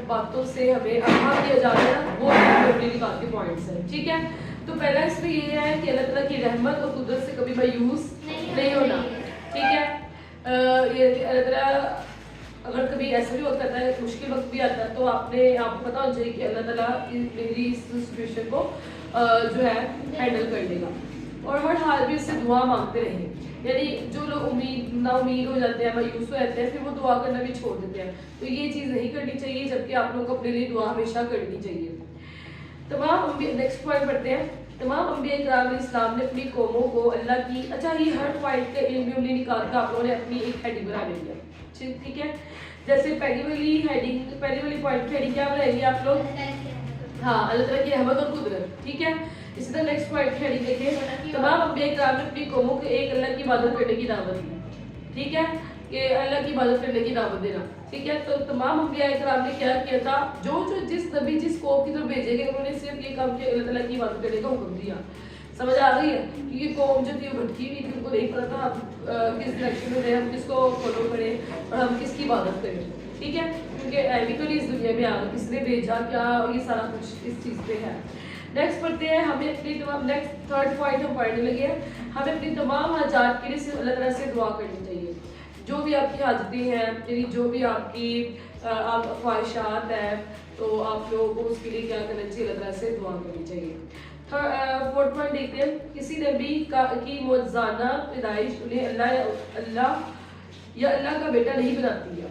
باتوں سے ہمیں آگاہ کیا جا رہا ہے وہ علمی عملی نکات کے پوائنٹس ہیں. ٹھیک ہے، تو پہلا اس میں یہ ہے کہ اللہ تعالیٰ کی رحمت اور قدرت سے کبھی مایوس نہیں ہونا. ٹھیک ہے، یہ اللہ تعالیٰ اگر کبھی ایسا بھی وقت آتا ہے مشکل وقت بھی آتا ہے تو آپ کو پتا ہونا چاہیے کہ اللہ تعالیٰ میری اس سچویشن کو جو ہے ہینڈل کر لے گا. اور ہر حال بھی اس سے دعا مانگتے رہیں. یعنی جو لوگ نا امید ہو جاتے ہیں مایوس ہو جاتے ہیں پھر وہ دعا کرنا بھی چھوڑ دیتے ہیں. تو یہ چیز نہیں کرنی چاہیے جبکہ آپ لوگوں کو اپنے لیے دعا ہمیشہ کرنی چاہیے. تمام نیکسٹ پوائنٹ پڑھتے ہیں. तमाम अंबिया इकराम इस्लाम ने अपनी कौमों को अल्लाह की, अच्छा ये हर पॉइंट का इल्म उम्ली निकाल कर आप लोगों ने अपनी एक हेडिंग बना लेंगे, ठीक है। जैसे पहली वाली पॉइंट की हेडिंग क्या बनाएंगे आप लोग? हाँ, अल्लाह ताला की रहमत और कुदरत, ठीक है। इसी तरह नेक्स्ट पॉइंट की हेडिंग देखिए, तमाम अंबिया इकराम ने अपनी कौमों को एक अल्लाह की इबादत करने की दावत दी, ठीक है, कि अल्लाह की इबादत करने की दावत देना, ठीक है। तो तमाम अंबिया इकराम ने क्या किया था, जो जिस नबी जिस कौम की तरफ भेजे गए उन्होंने सिर्फ ये काम किया, अल्लाह ताला की इबादत करने का हुक्म दिया। समझ आ रही है? क्योंकि कौम जो थी वो भटकी हुई थी, उनको नहीं पता था किस डायरेक्शन में हम किसको फॉलो करें और हम किसकी इबादत करें, ठीक है। क्योंकि अभी तो इस दुनिया में आ गए, किसने भेजा क्या, ये सारा कुछ इस चीज़ पे है। नेक्स्ट पढ़ते हैं, हमें अपनी तमाम, नेक्स्ट थर्ड पॉइंट हम पढ़ने लगे हैं, हमें अपनी तमाम हाजात के लिए सिर्फ अल्लाह ताला से दुआ करनी चाहिए। जो भी आपकी हाजतें हैं, यानी जो भी आपकी आप ख्वाहिशात है, तो आप लोगों को उसके लिए क्या करना चाहिए? अल्लाह ताला से दुआ करनी चाहिए। फोर्थ पॉइंट देखते हैं, किसी नबी की मौजज़ाना पैदाइश उन्हें अल्लाह या अल्लाह का बेटा नहीं बनाती है।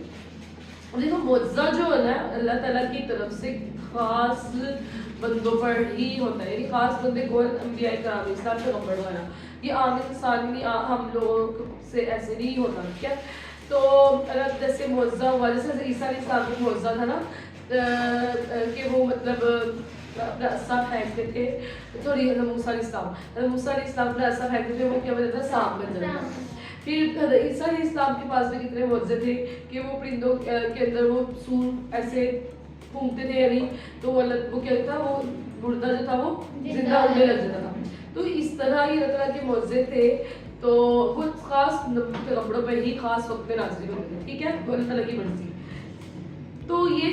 देखो मौजज़ा जो है ना अल्लाह ताला की तरफ से खास बंदों पर ही होता है, यानी खास बंदे कौन? अंबिया इकराम इस्लाम पे पैगंबर वाला, ये आम इंसान नहीं, हम लोगों से ऐसे नहीं होता, ठीक है। तो जैसे मौजज़ा हुआ, जैसे ईसा अलैहिस्सलाम का मौजज़ा था ना कि वो मतलब अपना असा फेंकते थे, सॉरी मूसा अलैहिस्सलाम अपना असा फेंकते थे, वो क्या बन जाता? सांप बन जाता। फिर ईसा अलैहिस्सलाम के पास में कितने मौजज़े थे कि वो परिंदों के अंदर वो सूर ऐसे फूंकते थे, यानी तो वो क्या था, वो मुर्दा जो था वो जिंदा उड़ने लग जाता था। तो इस तरह ये तरह के मौजज़े थे, तो वो खास पैगंबरों पर ही खास वक्त में नाज़िल होते थे, ठीक है, वो अल्लाह ताला की मर्ज़ी। तो ये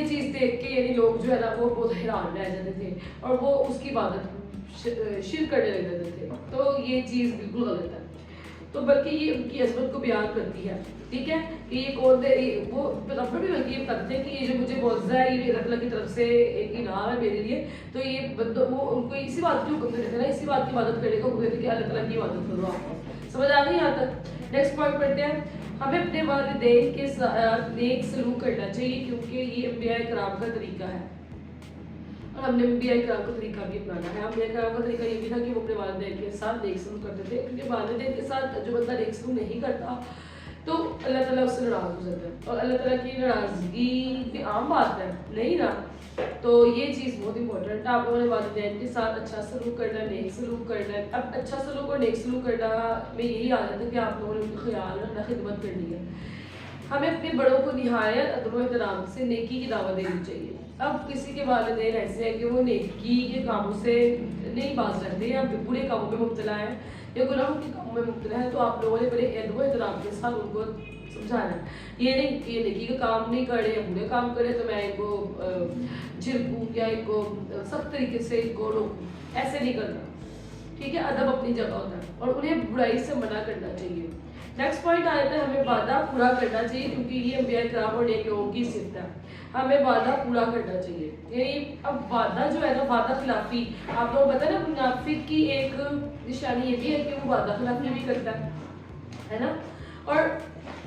चीज़ देख के यानी लोग जो है ना वो बहुत हैरान रह जाते थे और वो उसकी इबादत शिरक करने लग जाते थे। तो ये चीज़ बिल्कुल गलत है। तो बल्कि ये उनकी अज़मत को बयान करती है, ठीक है, कि ये कौन है, वो पैगंबर भी बल्कि ये बताते हैं कि ये जो मुझे मौजज़ा है ये अल्लाह की तरफ से एक इनाम है मेरे लिए। तो ये वो उनको इसी बात की हुक्म देते थे ना, इसी बात की इबादत करने का हुक्म देते कि अल्लाह ताला की इबादत करो। आपको समझ आ गई यहाँ तक? नेक्स्ट पॉइंट पढ़ते हैं, हमें अपने वालिदैन के साथ नेक सलूक करना चाहिए, क्योंकि ये अंबिया इकराम का तरीका है और हमने अंबिया इकराम का तरीका भी अपनाना है। अंबिया इकराम का तरीका ये भी था कि वो अपने वालिदैन के साथ नेक सलूक करते थे, क्योंकि वालिदैन के साथ जो बंदा नेक सलूक नहीं करता तो अल्लाह ताला उससे नाराज़ हो जाता है, और अल्लाह ताला की नाराज़गी भी आम बात है, नहीं ना। तो ये चीज़ बहुत इंपॉर्टेंट है, आप लोगों ने वालिदैन के साथ अच्छा सलूक करना, नेक सलूक करना है। अब अच्छा सलूक और नेक सलूक करना में यही आ जाता है कि आप लोगों ने उनका ख्याल रखना, खिदमत करनी है। हमें अपने बड़ों को निहायत अदब व एहतराम से नेकी की दावत देनी चाहिए। अब किसी के वालिदैन ऐसे हैं कि वो नेकी के कामों से नहीं बाज रहते या बुरे कामों में मुब्तला है या गुनाहों के कामों में मुब्तला है, तो आप लोगों ने बड़े अदब व एहतराम के साथ उनको समझाना है। ये नहीं कि नेकी का काम नहीं करे या बुरे काम करे तो मैं इनको झिड़कूँ या इनको सख्त तरीके से इनको रोकूँ, ऐसे नहीं करना, ठीक है। अदब अपनी जगह होता है और उन्हें बुराई से मना करना चाहिए। नेक्स्ट पॉइंट आ जाता है, हमें वादा पूरा करना चाहिए, क्योंकि ये अंबिया इकराम और नेक लोगों की सिफत है, हमें वादा पूरा करना चाहिए। यानी अब वादा जो है ना, वादा खिलाफी, आप लोगों को पता है ना, मुनाफिक की एक निशानी ये भी है कि वो वादा खिलाफी भी करता है ना। और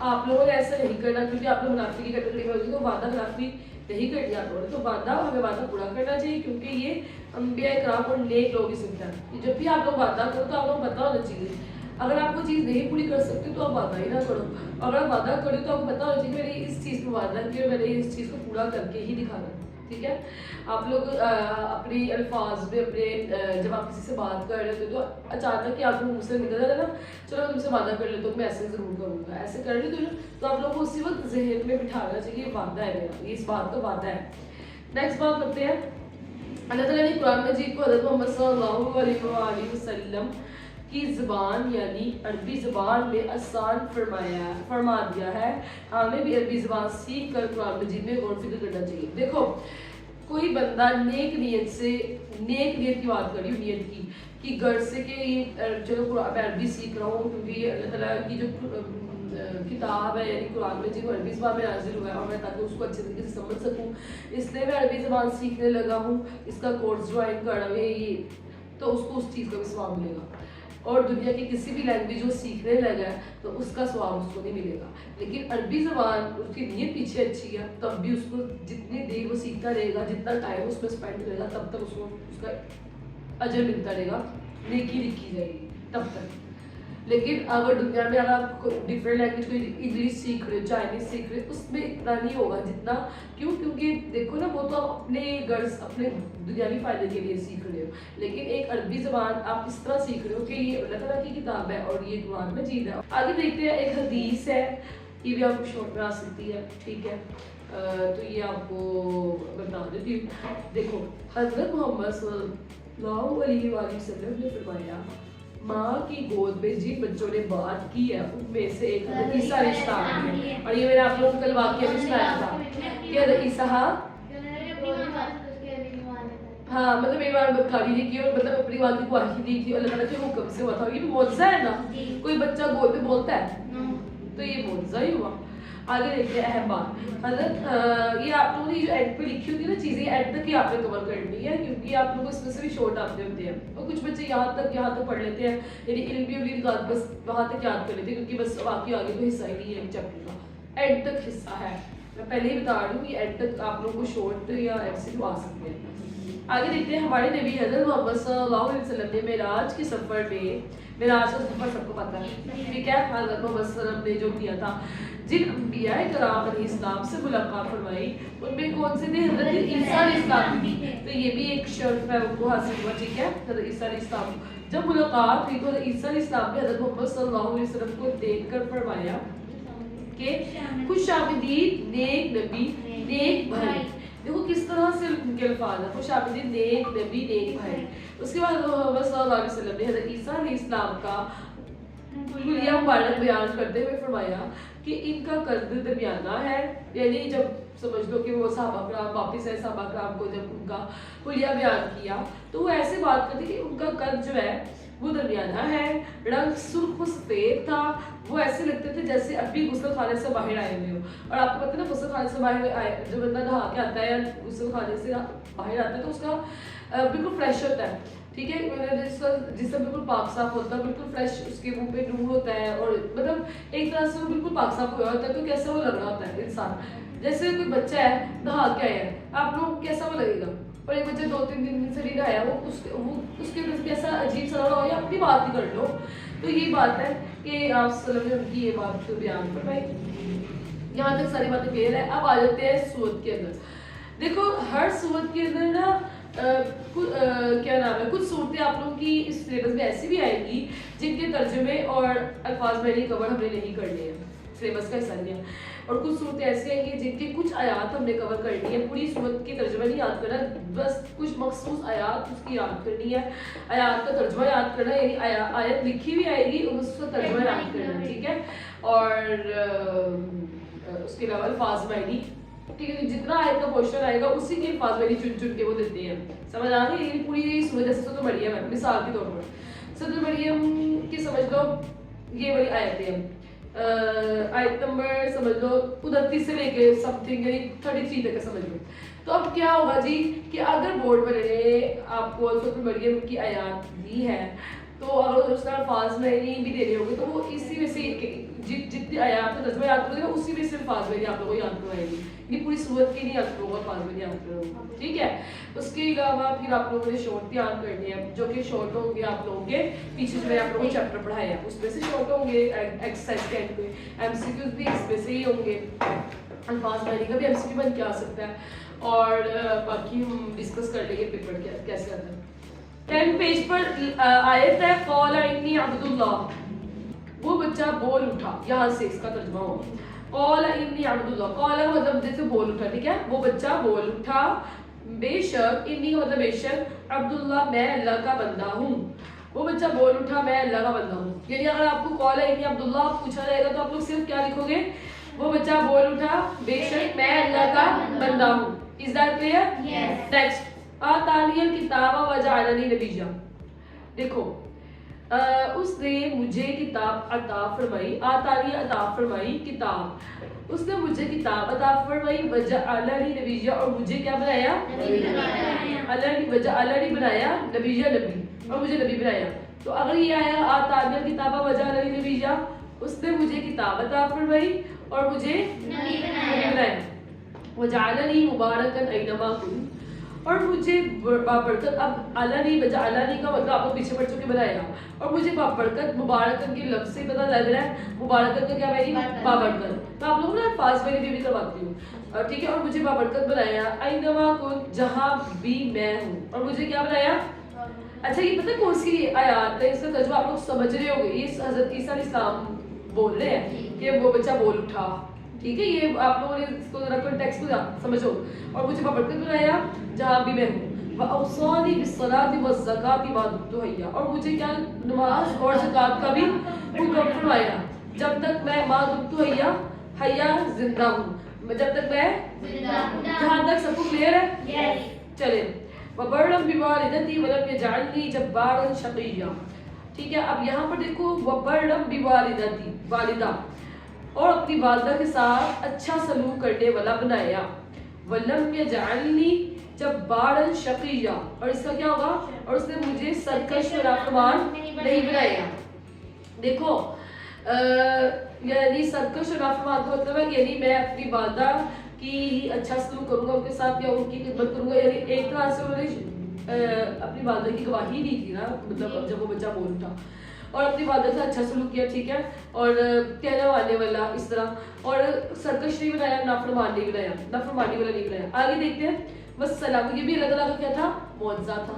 आप लोगों ने ऐसा नहीं करना, क्योंकि आप लोग मुनाफिक की कैटेगरी में होगी, तो वादा खिलाफी नहीं करनी आप लोगों ने। तो हमें वादा पूरा करना चाहिए, क्योंकि ये अंबिया इकराम और नेक लोगों की सिफत है। जब भी आप लोग वादा करो तो आप लोगों को पता होना चाहिए, अगर आप वो चीज़ नहीं पूरी कर सकते तो आप वादा ही ना करो। अगर आप वादा करो तो आपको पता होना चाहिए मैंने इस चीज़ पर वादा किया, मैंने इस चीज़ को पूरा करके ही दिखाना, ठीक है। आप लोग अपनी अल्फाज में अपने जब आप किसी से बात कर रहे होते तो अचानक कि आपको मुझसे निकल जाता है ना, चलो तुमसे वादा कर लेते हो, मैं ऐसे ज़रूर करूँगा, ऐसे कर लेते हो, तो आप लोगों को उसी वक्त जहन में बिठाना चाहिए वादा है मेरा, इस बात का वादा है। नेक्स्ट बात करते हैं, अल्लाह ताला ने कुरान मजीद को हज़रत मोहम्मद सल्लल्लाहु अलैहि वसल्लम की ज़बान यानी अरबी ज़बान में आसान फरमा दिया है। हमें भी अरबी ज़बान सीख कर कुरान मजीद में गौर फिक्र करना चाहिए। देखो कोई बंदा नेक नीयत की बात करी, नीयत की गर्ज से कि ये चलो मैं अरबी सीख रहा हूँ, क्योंकि ये अल्लाह ताला की जो किताब है यानी कुरान में जो अरबी ज़बान में नाज़िल हुआ है और मैं ताकि उसको अच्छे तरीके से समझ सकूँ, इसलिए मैं अरबी ज़बान सीखने लगा हूँ, इसका कोर्स ज्वाइन कर रहा है, ये तो उसको उस चीज़ का भी सवाब मिलेगा। और दुनिया की किसी भी लैंग्वेज वो सीखने लगा है तो उसका स्वाब उसको नहीं मिलेगा। लेकिन अरबी ज़बान उसकी नीयत पीछे अच्छी है, तब भी उसको जितनी देर वो सीखता रहेगा, जितना टाइम उसमें स्पेंड करेगा, तब तक उसको उसका अजर मिलता रहेगा, नेकी लिखी जाएगी तब तक। लेकिन अगर दुनिया में अगर आप डिफरेंट लैंग्वेज कोई इंग्लिश सीख रहे हो, चाइनीज सीख रहे हो, उसमें इतना नहीं होगा जितना, क्यों? क्योंकि देखो ना, वो तो आप अपने गर्ज अपने दुनियावी फायदे के लिए सीख रहे हो, लेकिन एक अरबी ज़बान आप इस तरह सीख रहे हो कि ये अल्लाह ताला की किताब है और ये कुरान मजीद है। आगे देखते हैं, एक हदीस है, ये भी आपको शॉर्ट में आ सकती है, ठीक है? तो ये आपको बता देती हूँ। देखो, हज़रत मोहम्मद सल्लल्लाहु अलैहि वसल्लम ने फरमाया, माँ की गोद में जिन बच्चों ने बात की है उनमें से एक हज़रत ईसा अलैहिस्सलाम है। और ये मैंने आप लोगों को कल वाक़या भी सुनाया था कि हज़रत ईसा, हाँ मतलब एक बार बदकारी नहीं की और मतलब अपनी बात की ख्वाहिश दी थी, अल्लाह ताला के हुक्म से हुआ था। ये भी मौजज़ा है ना, कोई बच्चा गोद में बोलता है तो ये मौजज़ा ही हुआ। आगे देखते हैं अहम बात, हज़रत ये आप लोगों ने जो एंड पे लिखी होती है ना चीज़ें, एंड तक ही आपने कवर करनी है, क्योंकि आप लोगों को इसमें से भी शॉर्ट आते होते हैं और कुछ बच्चे यहाँ तक पढ़ लेते हैं, यानी इल्मी बस वहाँ तक याद कर लेते हैं, क्योंकि बस बाकी आगे तो हिस्सा ही नहीं है चैप्टर का, एंड तक हिस्सा है। मैं पहले ही बता रही हूँ कि एंड तक आप लोगों को शॉर्ट या एमसीक्यू आ सकते हैं। आगे देखते हैं, हमारे नबी हज़रत मोहम्मद सल्लल्लाहु अलैहि वसल्लम ने मेराज के सफ़र में, मेराज का सफ़र सबको पता है, ठीक है? हज़रत मोहम्मद सल्लल्लाहु अलैहि वसल्लम ने जो किया था, जिन अंबिया कराम अलैहिस्सलाम से मुलाकात फरमाई, उनमें कौन से थे? हज़रत ईसा अलैहिस्सलाम भी। तो ये भी एक शर्फ है उनको हासिल हुआ, ठीक है? हज़रत ईसा अलैहिस्सलाम जब मुलाकात हुई तो हज़रत ईसा अलैहिस्सलाम ने हज़रत मोहम्मद सल्लल्लाहु अलैहि वसल्लम को देखकर फरमाया कि खुशामदीद नेक नबी नेक भाई। देखो किस तरह से उनके अल्फाज है, खुशामदीद नेक नबी नेक भाई। उसके बाद मोहम्मद सल्लल्लाहु अलैहि वसल्लम ने हज़रत ईसा अलैहिस्सलाम का हुलिया मुबारक बयान करते हुए फरमाया कि इनका कद दरमियाना है, यानी जब समझ लो कि वो सहाबा कराम वापस है, सहाबा कराम को जब उनका हुलिया बयान किया तो वो ऐसे बात करते कि उनका कद जो है वो दरमियाना है, रंग सुर्ख व सफ़ेद था, वो ऐसे लगते थे जैसे अभी गुस्ल खाने से बाहर आए हुए हो। और आपको पता है ना, गुस्ल खाने से बाहर आए जो बंदा नहा के आता है या गुस्ल खाने से बाहर आता है तो उसका बिल्कुल फ्रेश होता है, ठीक है? जिसका बिल्कुल पाक साफ होता है, बिल्कुल फ्रेश, उसके मुंह पे नूर होता है और मतलब एक तरह से वो बिल्कुल पाक साफ हुआ होता है। तो कैसा वो लग रहा होता है इंसान, जैसे कोई बच्चा है नहा के आया है, आप लोग कैसा वो लगेगा? और एक बच्चा 2-3 दिन से नहीं नहाया, वो उसके अंदर से कैसा अजीब सा लग रहा हो, या अपनी बात ही कर लो। तो ये बात है कि आप सल्लल्लाहु अलैहि वसल्लम ने उनकी ये बात को बयान फरमाई। यहाँ तक सारी बातें क्लियर है। अब आ जाते हैं सूरत के अंदर। देखो हर सूरत के अंदर ना क्या नाम है, कुछ सूरतें आप लोगों की इस सिलेबस में ऐसी भी आएंगी जिनके तर्जुमे और अल्फाज मैंने कवर हमने नहीं करने हैं, सिलेबस का हिस्सा नहीं है। और कुछ सूरतें ऐसी आएंगी जिनकी कुछ आयात हमने कवर करनी है, पूरी सूरत की तर्जुमा नहीं याद करना, बस कुछ मखसूस आयात उसकी याद करनी है, आयात का तर्जुमा याद करना, यानी आयत लिखी भी आएगी उसका तर्जुमा याद करना, ठीक है? और उसके अलावा अल्फाज मैनी, ठीक है? जितना आयत का पोर्शन आएगा उसी के अल्फाज मैनी चुन चुन के वो देते हैं, समझ आ रही है? पूरी सूरत जैसे तो मरियम है, मिसाल के तौर पर सूरत मरियम की समझ लो ये वाली आयतें हैं, आयत नंबर समझ लो 29 से लेके समथिंग यानी 33 तक समझ लो। तो अब क्या होगा जी कि अगर बोर्ड वाले ने आपको सूरत मरियम की आयत दी है तो अगर उसका अल्फाज मैनी भी देने होंगे तो वो इसी में से जितनी आयत का तर्जुमा याद करोगे उसी में से अल्फाज मैनी आप लोगों को याद करवाएंगे, ये पूरी सूरत की नहीं याद करोगे, अल्फाज मैनी याद करोगे, ठीक है? उसके अलावा फिर आप लोगों ने शॉर्ट तैयार करने हैं, जो कि शॉर्ट होंगे आप लोगों के पीछे जो मैंने आप लोगों को चैप्टर पढ़ाया है उसमें से शॉर्ट होंगे, एक्सरसाइज के एंड पे एमसीक्यूज भी इसमें से ही होंगे, अल्फाज मैनी का भी एमसीक्यू बन के आ सकता है और बाकी हम डिस्कस कर लेंगे पेपर कैसे आता है। 10 पेज पर आयत है क़ौल इन्नी अब्दुल्लाह, वो बच्चा बोल उठा, यहाँ से इसका तर्जुमा होगा क़ौल इन्नी अब्दुल्लाह, क़ौल का मतलब जैसे बोल उठा, ठीक है? वो बच्चा बोल उठा, बेशक, इन्नी का मतलब बेशक, अब्दुल्लाह मैं अल्लाह का बंदा हूँ। वो बच्चा बोल उठा मैं अल्लाह का बंदा हूँ, यानी अगर आपको क़ौल इन्नी अब्दुल्लाह पूछा जाएगा तो आप लोग सिर्फ क्या लिखोगे? वो बच्चा बोल उठा बेशक मैं अल्लाह का बंदा हूँ। Is that clear? नेक्स्ट, आतानियल किताब वजअलनी नबिय्या, देखो उसने मुझे किताब अता फरमाई, आतानी अता फरमाई किताब, उसने मुझे किताब अता फरमाई, वजअलनी नबिय्या, और मुझे क्या बनाया? वजअलनी बनाया, नबिय्या नबी, और मुझे नबी बनाया। तो अगर ये आया आतानियल किताब वजअलनी नबिय्या, उसने मुझे किताब अता फरमाई और मुझे नबी बनाया, वजअलनी मुबारकन ऐनमा कुन्त, اور مجھے بابرکت، اب اعلیٰ نہیں بجا، اعلیٰ نہیں کا مطلب آپ کو پیچھے پڑ چکے بنایا، اور مجھے بابرکت مبارکت کے لفظ سے پتہ لگ رہا ہے مبارکت کا کیا معنی، بابرکت. میں آپ لوگوں نے الفاظ میں بھی کرواتی ہوں، ٹھیک ہے. اور مجھے بابرکت بنایا اینما کن، جہاں بھی میں ہوں. اور مجھے کیا بنایا. اچھا یہ پتہ کون سی آیات ہے، اس کا ترجمہ آپ لوگ سمجھ رہے ہو گے. یہ حضرت عیسیٰ علیہ السلام بول رہے ہیں کہ وہ بچہ بول اٹھا، ٹھیک ہے. یہ آپ لوگوں نے اس کو ذرا کنٹیکسٹ کو سمجھو. اور مجھے بابرکت بنایا جہاں بھی میں ہوں. وَأَوْصَانِي بِالصَّلَاةِ وَالزَّكَاةِ مَا دُمْتُ حَيًّا، اور مجھے کیا نماز اور زکوٰۃ کا بھی حکم فرمایا جب تک میں ما دمت حیا، حیا زندہ ہوں، جب تک میں زندہ ہوں. جہاں تک سب کو کلیئر ہے. چلیں. وَبَرًّا بِوَالِدَتِي وَلَمْ يَجْعَلْنِي جَبَّارًا شَقِيًّا. ٹھیک ہے. اب یہاں پر دیکھو وَبَرًّا بِوَالِدَتِي، والدہ، اور اپنی والدہ کے ساتھ اچھا سلوک کرنے والا بنایا. وَلَمْ يَجْعَلْنِي جَبَّارًا شَقِيًّا، اور اس کا کیا ہوگا، اور اس نے مجھے سرکش و نافرمان نہیں بنایا. دیکھو یعنی سرکش و نافرمان کا مطلب ہے کہ یعنی میں اپنی والدہ کی اچھا سلوک کروں گا، ان کے ساتھ یا ان کی خدمت کروں گا. یعنی ایک طرح سے انہوں نے اپنی والدہ کی گواہی دی تھی نا، مطلب جب وہ بچہ بول اٹھا، اور اپنی والدہ سے اچھا سلوک کیا، ٹھیک ہے. اور کہنے والے والا اس طرح، اور سرکش نہیں بنایا، نافرمان نہیں بنایا، نافرمانی والا نہیں بنایا. آگے دیکھتے ہیں. والسلام، یہ بھی اللہ تعالیٰ کا کیا تھا، معجزہ تھا.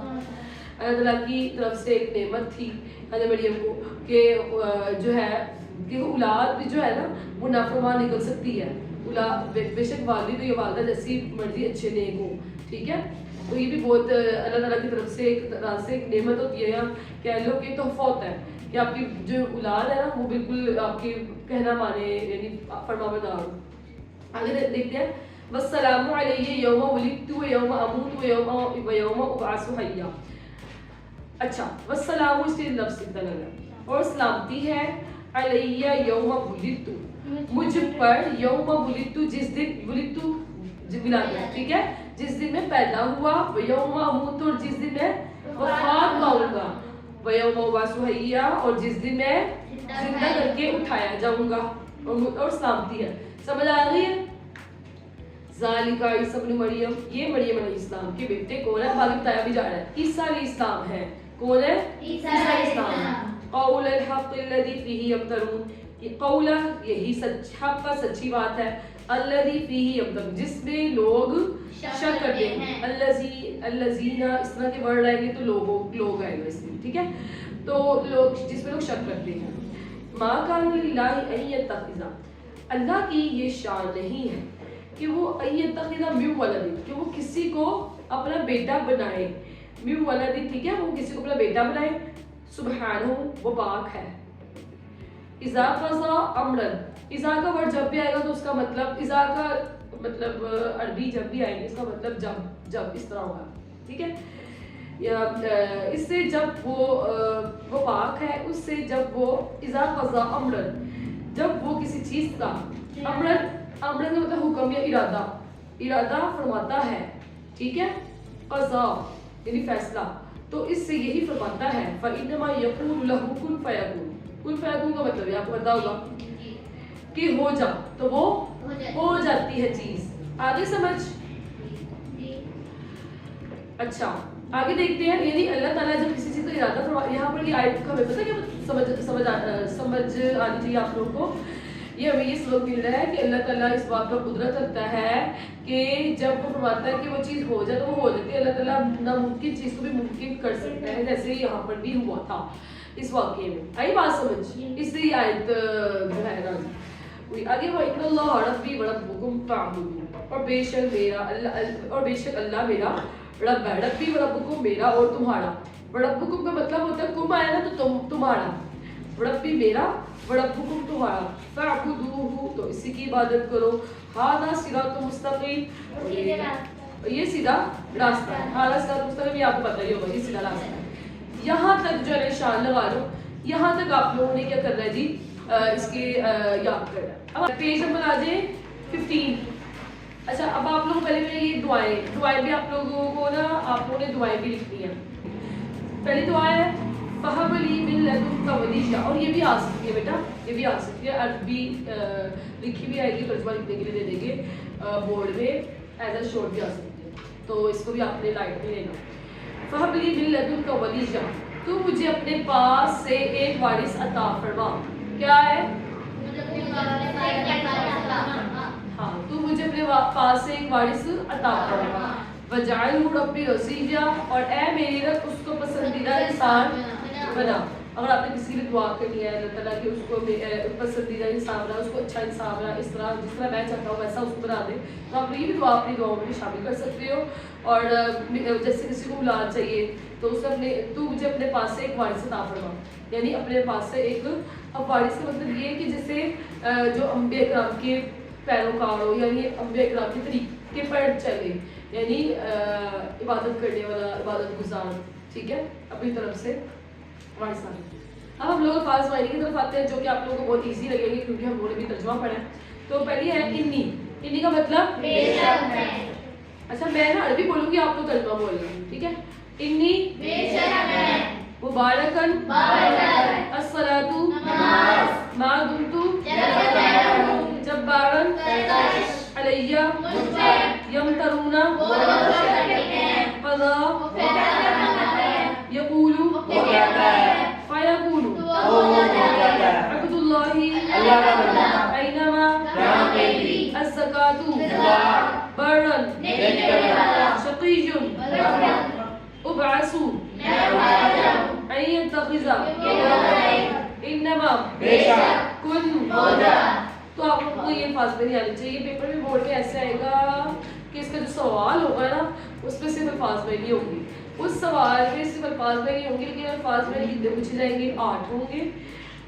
اللہ تعالیٰ کی طرف سے ایک نعمت تھی حضرت مریم کو کہ جو ہے کہ اولاد بھی جو ہے نا وہ نافرمان نکل سکتی ہے. اولاد بے شک والد یا والدہ جیسی مرضی اچھے نیک ہو، ٹھیک ہے. تو یہ بھی بہت اللہ تعالیٰ کی طرف سے ایک طرح سے ایک نعمت ہوتی ہے، یا کہہ لو کہ تحفہ ہوتا ہے کہ آپ کی جو اولاد ہے نا وہ بالکل آپ کی کہنا مانے، یعنی فرما بردار ہو. آگے دیکھتے ہیں. والسلام علیہ یوم ولدت و یوم اموت و یوم ابعث حیا. اچھا والسلام اس کے لفظ سے لگا، اور سلامتی ہے علیہ یوم ولدت، مجھ پر، یوم ولدت جس دن، ولدت ولادت، ٹھیک ہے، جس دن میں پیدا ہوا. و یوم اموت، اور جس دن میں وفات پاؤں گا. و یوم ابعث حیا، اور جس دن میں زندہ کر کے اٹھایا جاؤں گا. اور سلامتی ہے. سمجھ آ گئی ہے. ذالک عیسی ابن مریم، یہ مریم علیہ السلام کے بیٹے کون ہے، آگے بتایا بھی جا رہا ہے. عیسیٰ علیہ السلام ہے. کون ہے، عیسیٰ علیہ السلام. قول الحق الذی فیہ یمترون، یہ قول یہی سچ، حق کا سچی بات ہے. الذی فیہ یمترون، جس میں لوگ شک کرتے ہیں. الذین، اس طرح کے ورڈ آئیں گے تو لوگ آئے گا اس میں، ٹھیک ہے. تو لوگ جس میں لوگ شک کرتے ہیں. ما کان للہ ان یتخذ، اللہ کی یہ شان نہیں ہے کہ وہ یتخذ من ولد، کہ وہ کسی کو اپنا بیٹا بنائے. من ولد، ٹھیک ہے، وہ کسی کو اپنا بیٹا بنائے. سبحانہ، وہ پاک ہے. اذا قضا امرا، اذا کا ورڈ جب بھی آئے گا تو اس کا مطلب، اذا کا مطلب عربی جب بھی آئے گی اس کا مطلب جب اس طرح ہوگا، ٹھیک ہے. یا اس سے جب وہ پاک ہے، اس سے جب وہ اذا قضا امرا، جب وہ کسی چیز کا، امرا کا مطلب حکم یا ارادہ فرماتا ہے، ٹھیک ہے. قضا یعنی فیصلہ، تو اس سے یہی فرماتا ہے. فإنما يقول له كن فيكون، کن فیکون کا مطلب آپ کو پتا ہوگا کہ ہو جا، تو وہ ہو جاتی ہے چیز. آگے سمجھ. اچھا آگے دیکھتے ہیں. یعنی اللہ تعالیٰ جب کسی چیز کا ارادہ فرما، یہاں پر یہ آیت کا ہمیں پتہ کہ سمجھ آنی چاہیے آپ لوگوں کو. یہ ہمیں یہ سبق مل رہا ہے کہ اللہ تعالیٰ اس بات پر قدرت رکھتا ہے کہ جب وہ فرماتا ہے کہ وہ چیز ہو جائے تو وہ ہو جاتی ہے. اللہ تعالیٰ ناممکن چیز کو بھی ممکن کر سکتا ہے، جیسے یہاں پر بھی ہوا تھا اس واقعے میں. آئی بات سمجھ؟ اس لیے آیت جو ہے نازل ہوئی. آگے وَإِنَّ اللَّهَ رَبِّي وَرَبُّكُمْ فَاعْبُدُوهُ، اور بے شک اللہ میرا رب ہے. ربی وربکم، میرا اور تمہارا. وربکم کا مطلب ہوتا ہے کم آیا نا تو تمہارا. ربی میرا، وربکم تمہارا. فاعبدوہ، تو اسی کی عبادت کرو. ھذا صراط مستقیم، یہ سیدھا راستہ ہے. ھذا صراط مستقیم، یہ آپ کو پتہ ہی ہوگا، یہ سیدھا راستہ ہے. یہاں تک جو ہے نشان لگا لو. یہاں تک آپ لوگوں نے کیا کرنا ہے جی، اس کے یاد کرنا ہے. اب پیج نمبر آ جائے 15. اچھا اب آپ لوگ پہلے میں یہ دعائیں بھی آپ لوگوں کو نا، آپ لوگوں نے دعائیں بھی لکھنی ہیں. پہلی دعا ہے فہب لی من لدنک ولیہ، اور یہ بھی آ سکتی ہے بیٹا، یہ بھی آ سکتی ہے. عربی لکھی بھی آئے گی، ترجمہ لکھنے کے لیے دے دیں گے بورڈ میں، ایز اے شورٹ بھی آ سکتی ہے. तो इसको भी आपने लाइट में लेना. फहबली मिन लदुनका वलिय्या, तू मुझे अपने पास से एक वारिस अता फरमा. क्या है? हाँ, तू मुझे अपने पास से एक वारिस अता फरमा. वजअलहु रब्बी रज़िय्या, और ए मेरी रब उसको पसंदीदा इंसान बना. अगर आपने किसी की दुआ करनी है अल्लाह ताला कि उसको पसंदीदा इंसान बना, उसको अच्छा इंसान बना, इस तरह जिस तरह मैं चाहता हूँ वैसा उसको बना दे, तो आप ये भी दुआ अपनी दुआओं में शामिल कर सकते हो. और जैसे किसी को औलाद चाहिए तो उसे अपने तू मुझे अपने पास से एक वारिस अता फरमा, यानी अपने पास से एक. अब वारिस का मतलब ये है कि जैसे जो अंबिया किराम के पैरोकार हो, यानी अंबिया किराम के तरीके पर चले, यानी इबादत करने वाला, इबादत गुजार, ठीक है, अपनी तरफ से वारिस. अब हम लोग अल्फाज मायने की तरफ आते हैं जो कि आप लोगों को बहुत इजी लगेंगे क्योंकि हम लोगों ने भी तर्जुमा पढ़ा है. तो पहली है इन्नी. इन्नी का मतलब बेशक मैं. अच्छा, मैं ना अरबी बोलूंगी, आप लोग तर्जुमा बोलना, ठीक है. इन्नी बेशक मैं. मुबारकन बरकत. अस्सलातु नमाज. मा दुमतु जब मैं हूँ. जब्बारन सरकश. अलैया मुझ पर. यमतरूना वो लोग करते हैं. क़ज़ा वो फैसला करता है. यक़ूलु वो कहता है. फ़यक़ूलु तो वो कहता है. अब्दुल्लाहि अल्लाह का बंदा. ऐनमा जहाँ पे भी. अज़्ज़कातु ज़कात. बर्रन नेकी करने वाला. शक़िय्युन बरकत. उबअसु मैं उठाया जाऊँ. अन यत्तख़िज़ा ये लोग करें. इन्नमा बेशक. कुन हो जा. तो आप लोगों को ये अल्फाज में नहीं आने चाहिए. पेपर में बोर्ड में ऐसे आएगा कि इसका जो सवाल होगा ना उसमें सिर्फ अल्फाज में नहीं होंगे, उस सवाल में सिर्फ अल्फाज में नहीं होंगे, लेकिन अल्फाज में कितने पूछे जाएंगे? 8 होंगे,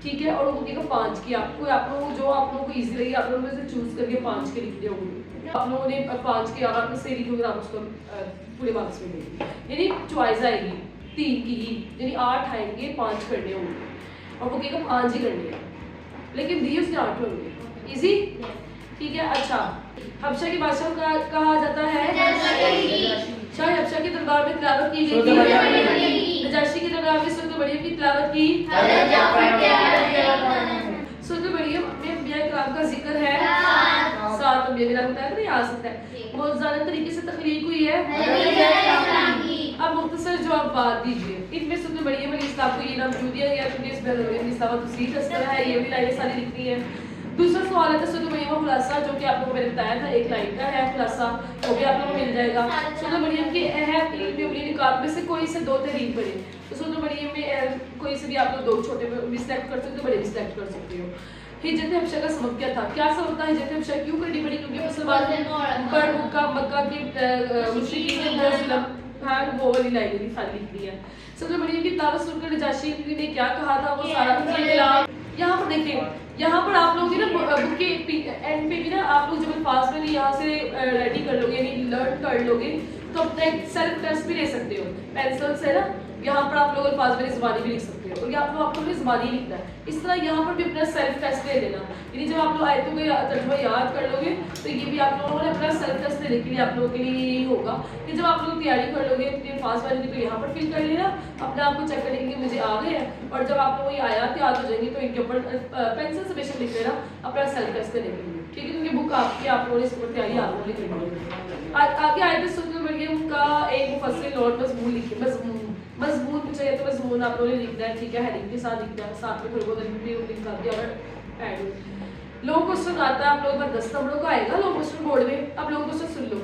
ठीक है. और होंगे 5 की. आपको आप लोगों को जो आप लोगों को ईजी लगे आप लोगों में से चूज करके 5 के लिखने होंगे. आप लोगों ने 5 के अगर आपने सही लिखे आप उसको पूरे मार्क्स में देंगे, यानी चॉइस आएगी 3 की ही, यानी 8 आएंगे, 5 करने होंगे और वो कहेगा 5 ही करने हैं, लेकिन दिए उसने 8 होंगे. इजी, ठीक है. अच्छा, हबशा की बादशाह कहा जाता है शाह. हबशा के दरबार में तिलावत की गई थी. नजाशी के दरबार में सूरत मरियम की तिलावत की. सूरत मरियम में अंबिया किराम का जिक्र है. 7 अंबिया किराम बताया नहीं आ सकता है. मौजूदा तरीके से तख्लीक हुई है. अब मुख्तसर जवाब बात दीजिए. इनमें सूरत मरियम अलैहिस्सलाम को ये नाम क्यों दिया गया? क्योंकि इसमें इस्लाम तस्दीक इस तरह है, ये भी लाइनें सारी लिखनी है. दूसरा सवाल है सूरत मरियम का खुलासा, जो कि आप लोगों को मैंने बताया था 1 लाइन का है खुलासा, वो भी आप लोगों को मिल जाएगा. सूरत मरियम के अहम इल्मी निकात में से कोई से 2 तहरीर पढ़े. तो सूरत मरियम में कोई से भी आप लोग 2 छोटे भी सिलेक्ट कर सकते हो, बड़े भी सिलेक्ट कर सकते हो. हिजरत हबशा का सबब क्या था? क्या सबब था हिजरत हबशा क्यों करनी पड़ी? क्योंकि मुसलमान पर मक्का के मुशरिकीन ने बहुत जुल्म, हाँ वो वाली लाइन भी सारी लिख दी है. सूरत मरियम की तिलावत सुनकर नजाशी ने क्या कहा था वो सारा कलाम यहाँ पर देखिए. यहाँ पर आप लोग ना बुक के एंड पे भी ना आप लोग जब अल्फाज में यहाँ से रेडी कर लोगे, यानी लर्न कर लोगे, तो अपना एक सेल्फ टेस्ट भी ले सकते हो पेंसिल से ना. यहाँ पर आप लोग अल्फाज में ज़बानी भी लिख सकते हो, और आप लोगों ने ज़बानी लिखना है. इस तरह यहाँ पर भी अपना सेल्फ टेस्ट ले लेना, यानी जब आप लोग आयतों को तर्जुमा याद कर लोगे तो ये भी आप लोगों ने अपना सेल्फ टेस्ट लेने के लिए आप लोगों के लिए यही होगा कि जब आप लोग तैयारी कर लोगे अपने अल्फाज वाले की, तो यहाँ पर फिल कर लेना, अपने आप को चेक करेंगे मुझे आ गए हैं. और जब आप लोग ये आयात याद हो जाएंगे तो इनके ऊपर पेंसिल से बेशक लिख लेना अपना सेल्फ टेस्ट करने के लिए, ठीक है. क्योंकि बुक आपकी आप लोगों ने इसके ऊपर तैयारी आप लोगों ने करनी है. आगे आयत सूरत मरियम का एक मुफस्सिल नोट मज़मून लिखिए. मज़मून पूछा गया तो मज़मून आप लोगों ने लिखना है, ठीक है. हेडिंग के साथ लिखना है, साथ में थोड़ी बहुत लिखा दिया और ऐड. लॉन्ग क्वेश्चन आता है आप लोगों का 10 नंबरों का आएगा लॉन्ग क्वेश्चन बोर्ड में. अब लॉन्ग क्वेश्चन सुन लो.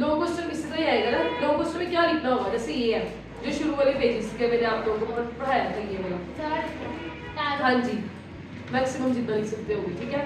लॉन्ग क्वेश्चन इसी तरह आएगा ना. लॉन्ग क्वेश्चन में क्या लिखना होगा? जैसे ये है जो शुरू वाले पेजेस के मैंने आप लोगों को पढ़ाया था, ये वाला. हाँ जी, मैक्सिमम जितना लिख सकते हो, ठीक है.